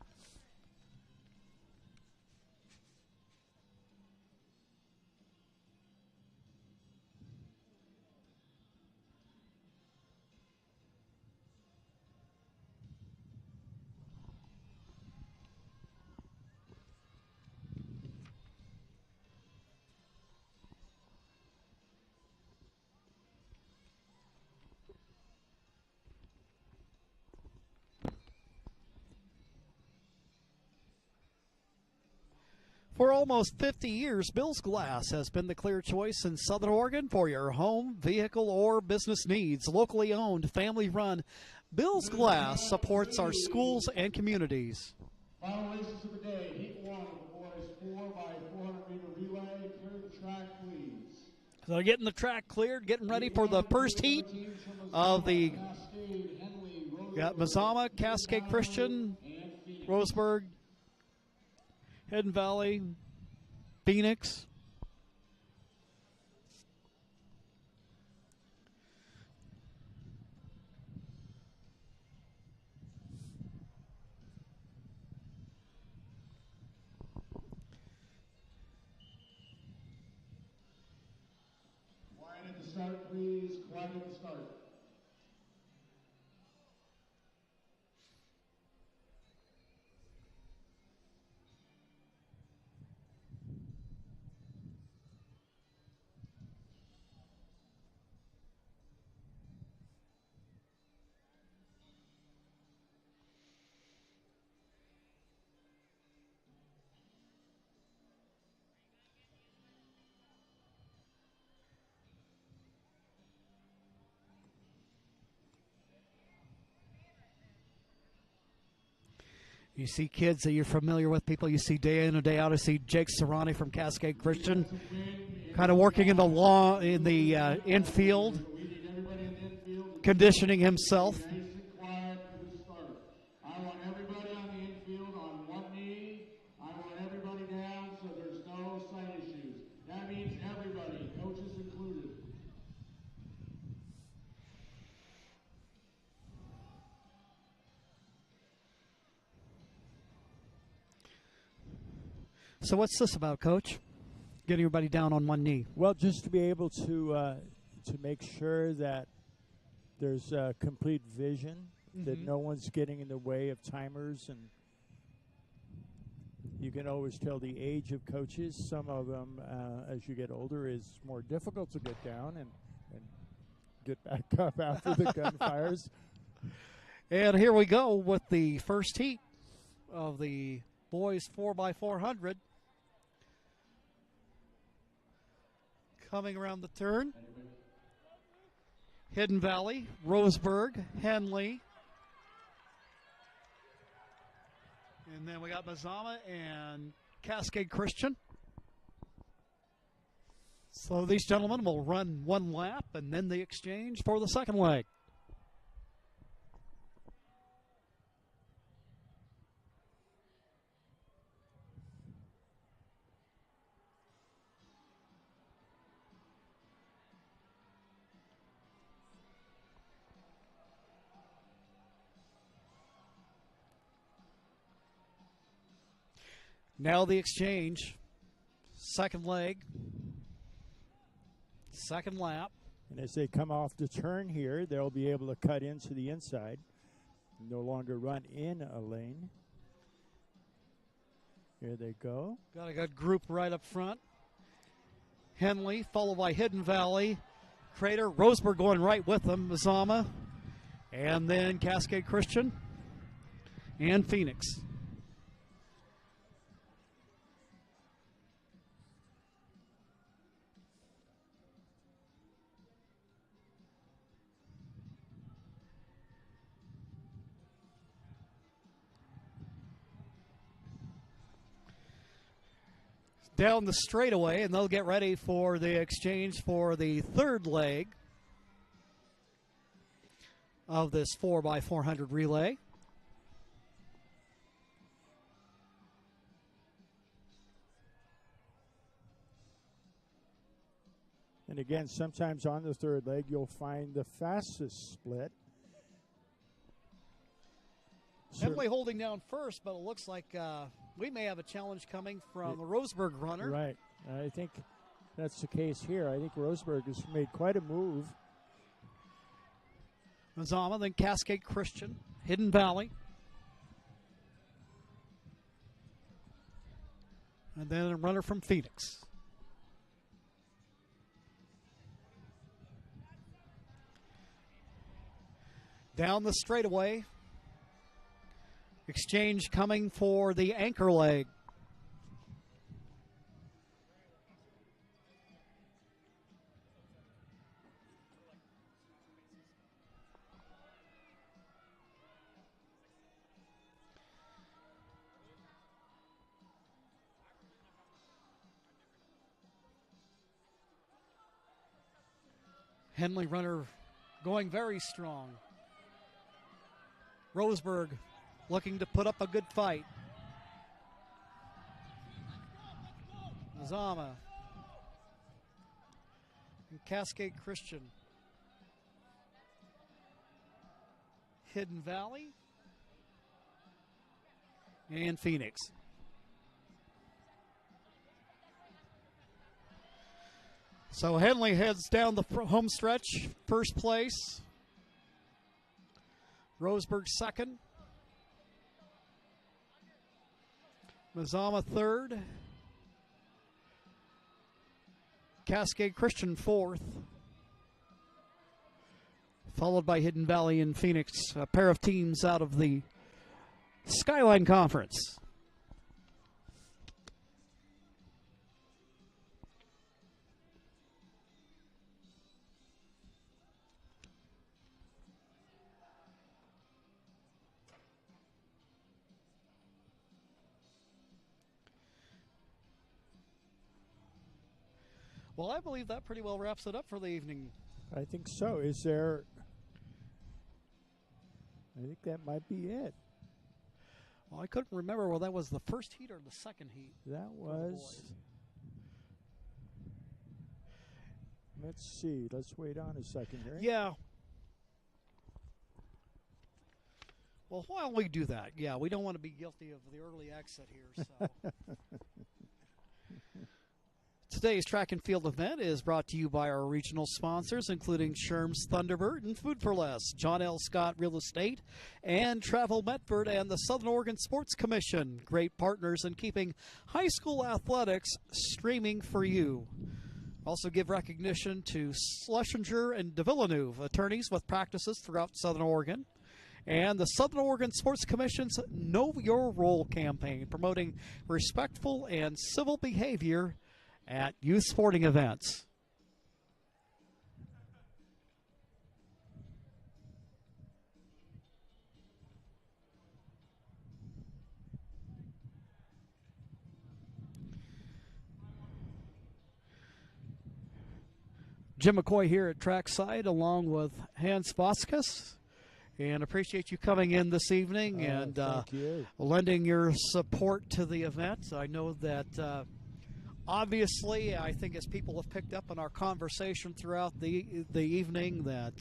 For almost 50 years, Bill's Glass has been the clear choice in Southern Oregon for your home, vehicle, or business needs. Locally owned, family run, Bill's Glass supports our schools and communities. Final races of the day. Heat 1 of the boys 4x400-meter relay. Clear the track, please. So they're getting the track cleared, getting ready for the first heat of the Mazama, Cascade Christian, Roseburg, Hidden Valley, Phoenix. Quiet at the start, please. Quiet at the start. You see kids that you're familiar with, people you see day in and day out. I see Jake Serrani from Cascade Christian, kind of working in the infield, conditioning himself. Nice and quiet for the start. I want everybody on the infield on one knee. I want everybody down so there's no sight issues. That means everybody, coaches included. So what's this about, Coach? Getting everybody down on one knee. Well, just to be able to make sure that there's complete vision, that no one's getting in the way of timers, and you can always tell the age of coaches. Some of them, as you get older, is more difficult to get down and get back up after the gunfires. And here we go with the first heat of the boys 4x400. Coming around the turn. Hidden Valley, Roseburg, Henley. And then we got Mazama and Cascade Christian. So these gentlemen will run one lap and then the exchange for the second leg. Now the exchange. Second leg. Second lap. And as they come off the turn here, they'll be able to cut into the inside. No longer run in a lane. Here they go. Got a good group right up front. Henley, followed by Hidden Valley. Crater, Roseburg going right with them. Mazama. And then Cascade Christian. And Phoenix. Down the straightaway, and they'll get ready for the exchange for the third leg of this 4x400 relay. And again, sometimes on the third leg, you'll find the fastest split. Henley holding down first, but it looks like we may have a challenge coming from the Roseburg runner. Right. I think that's the case here. I think Roseburg has made quite a move. Mazama, then Cascade Christian, Hidden Valley. And then a runner from Phoenix. Down the straightaway. Exchange coming for the anchor leg. Henley runner going very strong. Roseburg looking to put up a good fight. Mazama and Cascade Christian. Hidden Valley and Phoenix. So Henley heads down the home stretch, first place. Roseburg second. Mazama third. Cascade Christian fourth. Followed by Hidden Valley and Phoenix, a pair of teams out of the Skyline Conference. Well, I believe that pretty well wraps it up for the evening. I think so. Is there... I think that might be it. Well, I couldn't remember whether that was the first heat or the second heat. That was... Let's see. Let's wait on a second here. Yeah. Well, why don't we do that? Yeah, we don't want to be guilty of the early exit here. So. Today's track and field event is brought to you by our regional sponsors, including Sherm's Thunderbird and Food for Less, John L. Scott Real Estate, and Travel Medford and the Southern Oregon Sports Commission. Great partners in keeping high school athletics streaming for you. Also give recognition to Schlesinger and de Villeneuve, attorneys with practices throughout Southern Oregon. And the Southern Oregon Sports Commission's Know Your Role campaign, promoting respectful and civil behavior at youth sporting events. Jim McCoy here at Trackside along with Hans Vasquez. And appreciate you coming in this evening and lending your support to the event. I know that obviously, I think as people have picked up in our conversation throughout the evening, that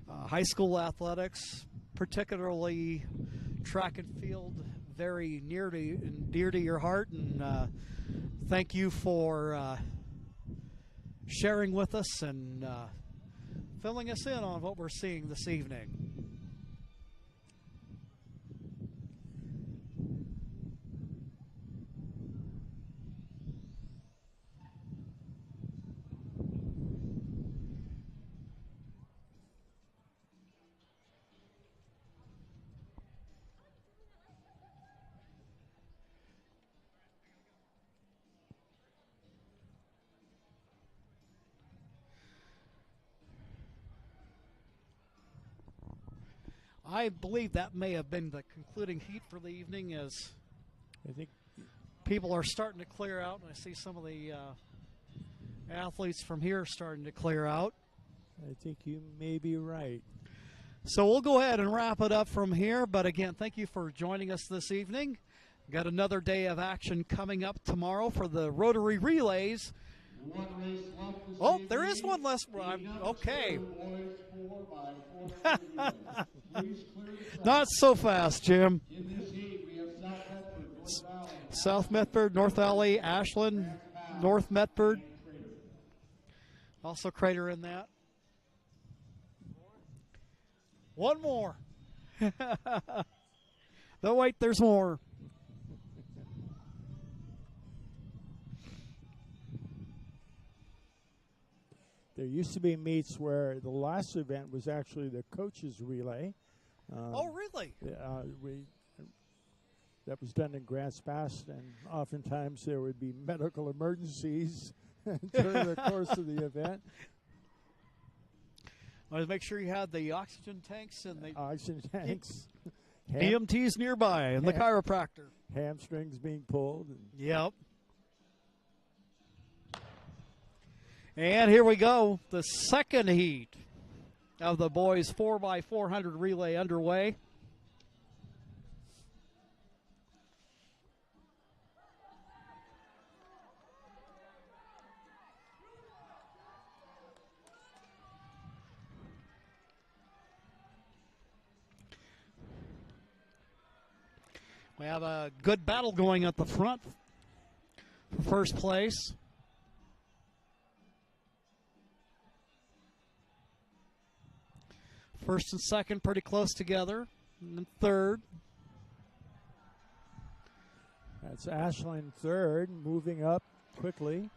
high school athletics, particularly track and field, very near to dear to your heart, and thank you for sharing with us and filling us in on what we're seeing this evening. I believe that may have been the concluding heat for the evening, as I think people are starting to clear out, and I see some of the athletes from here starting to clear out. I think you may be right. So we'll go ahead and wrap it up from here. But again, thank you for joining us this evening. Got another day of action coming up tomorrow for the Rotary Relays. Oh, there is one less. Okay. Not so fast, Jim. South Medford, North Valley, Ashland, North Medford. Also Crater in that. One more. No, wait, there's more. There used to be meets where the last event was actually the coaches' relay. Oh, really? That was done in Grants Pass, and oftentimes there would be medical emergencies during the course of the event. I want to make sure you had the oxygen tanks and the Oxygen tanks. EMTs nearby and the chiropractor. Hamstrings being pulled. Yep. And here we go, the second heat of the boys 4x400 relay underway. We have a good battle going at the front for first place. First and second pretty close together. And then third. That's Ashland third, moving up quickly.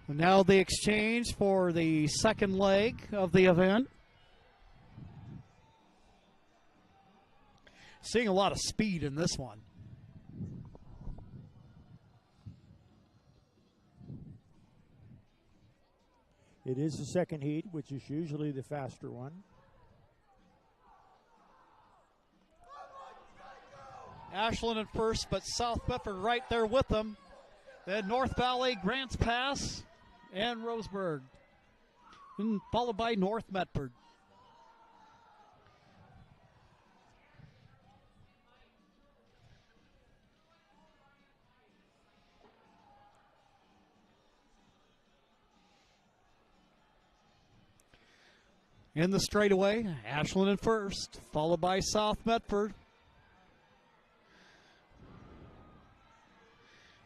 And now the exchange for the second leg of the event. Seeing a lot of speed in this one. It is the second heat, which is usually the faster one. Ashland at first, but South Bedford right there with them. Then North Valley, Grants Pass, and Roseburg. And followed by North Medford. In the straightaway, Ashland in first, followed by South Medford.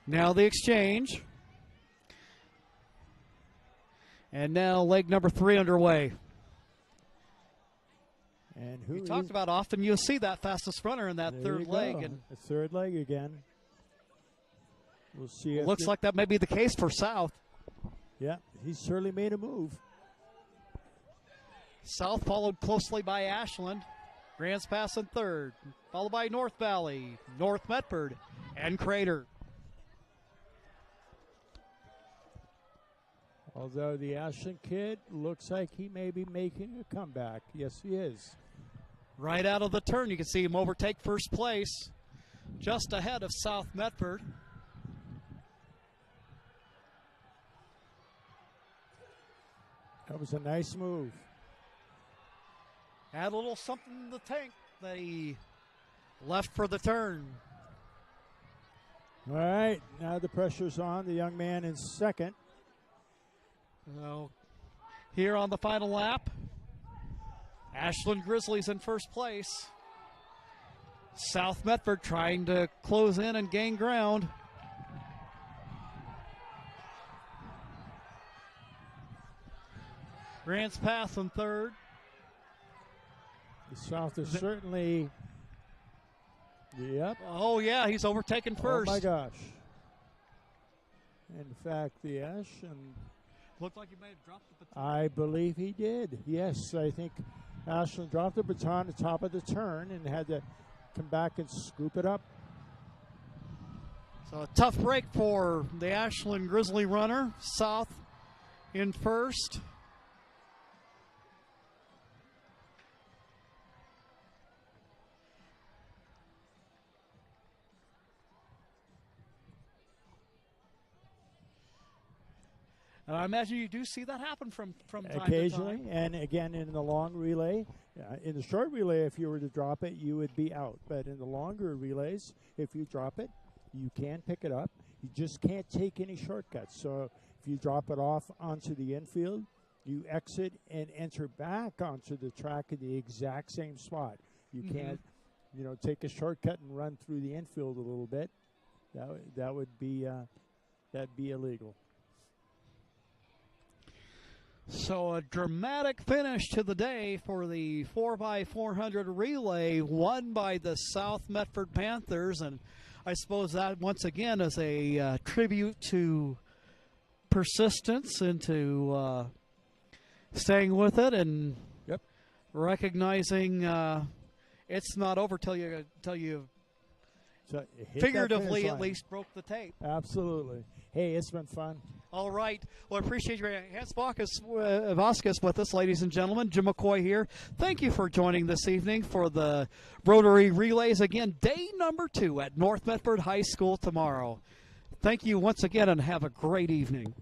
Now the exchange. And now leg number 3 underway. And who we talked about often you'll see that fastest runner in that third leg. And the third leg again. We'll see. It looks like that may be the case for South. Yeah, he's certainly made a move. South followed closely by Ashland. Grants Pass in third, followed by North Valley, North Medford, and Crater. Although the Ashland kid looks like he may be making a comeback. Yes, he is. Right out of the turn, you can see him overtake first place, just ahead of South Medford. That was a nice move. Had a little something in the tank that he left for the turn. All right, now the pressure's on. The young man in second. So, here on the final lap, Ashland Grizzlies in first place. South Medford trying to close in and gain ground. Grant's pass on third. The South is certainly, yep. Oh, yeah, he's overtaken first. Oh, my gosh. In fact, the Ashland, Looked like he may have dropped the baton. I believe he did. Yes, I think Ashland dropped the baton at the top of the turn and had to come back and scoop it up. So a tough break for the Ashland Grizzly runner. South in first. And I imagine you do see that happen from time Occasionally, to time. and again in the long relay. In the short relay, if you were to drop it, you would be out. But in the longer relays, if you drop it, you can pick it up. You just can't take any shortcuts. So if you drop it off onto the infield, you exit and enter back onto the track in the exact same spot. You can't, take a shortcut and run through the infield a little bit. That would be that'd be illegal. So a dramatic finish to the day for the 4x400 relay, won by the South Medford Panthers. And I suppose that once again is a tribute to persistence and to staying with it and recognizing it's not over till you So figuratively at least broke the tape. Absolutely. Hey, it's been fun. All right. Well, I appreciate your Hans Vasquez with us, ladies and gentlemen. Jim McCoy here. Thank you for joining this evening for the Rotary Relays. Again, day number 2 at North Medford High School tomorrow. Thank you once again and have a great evening.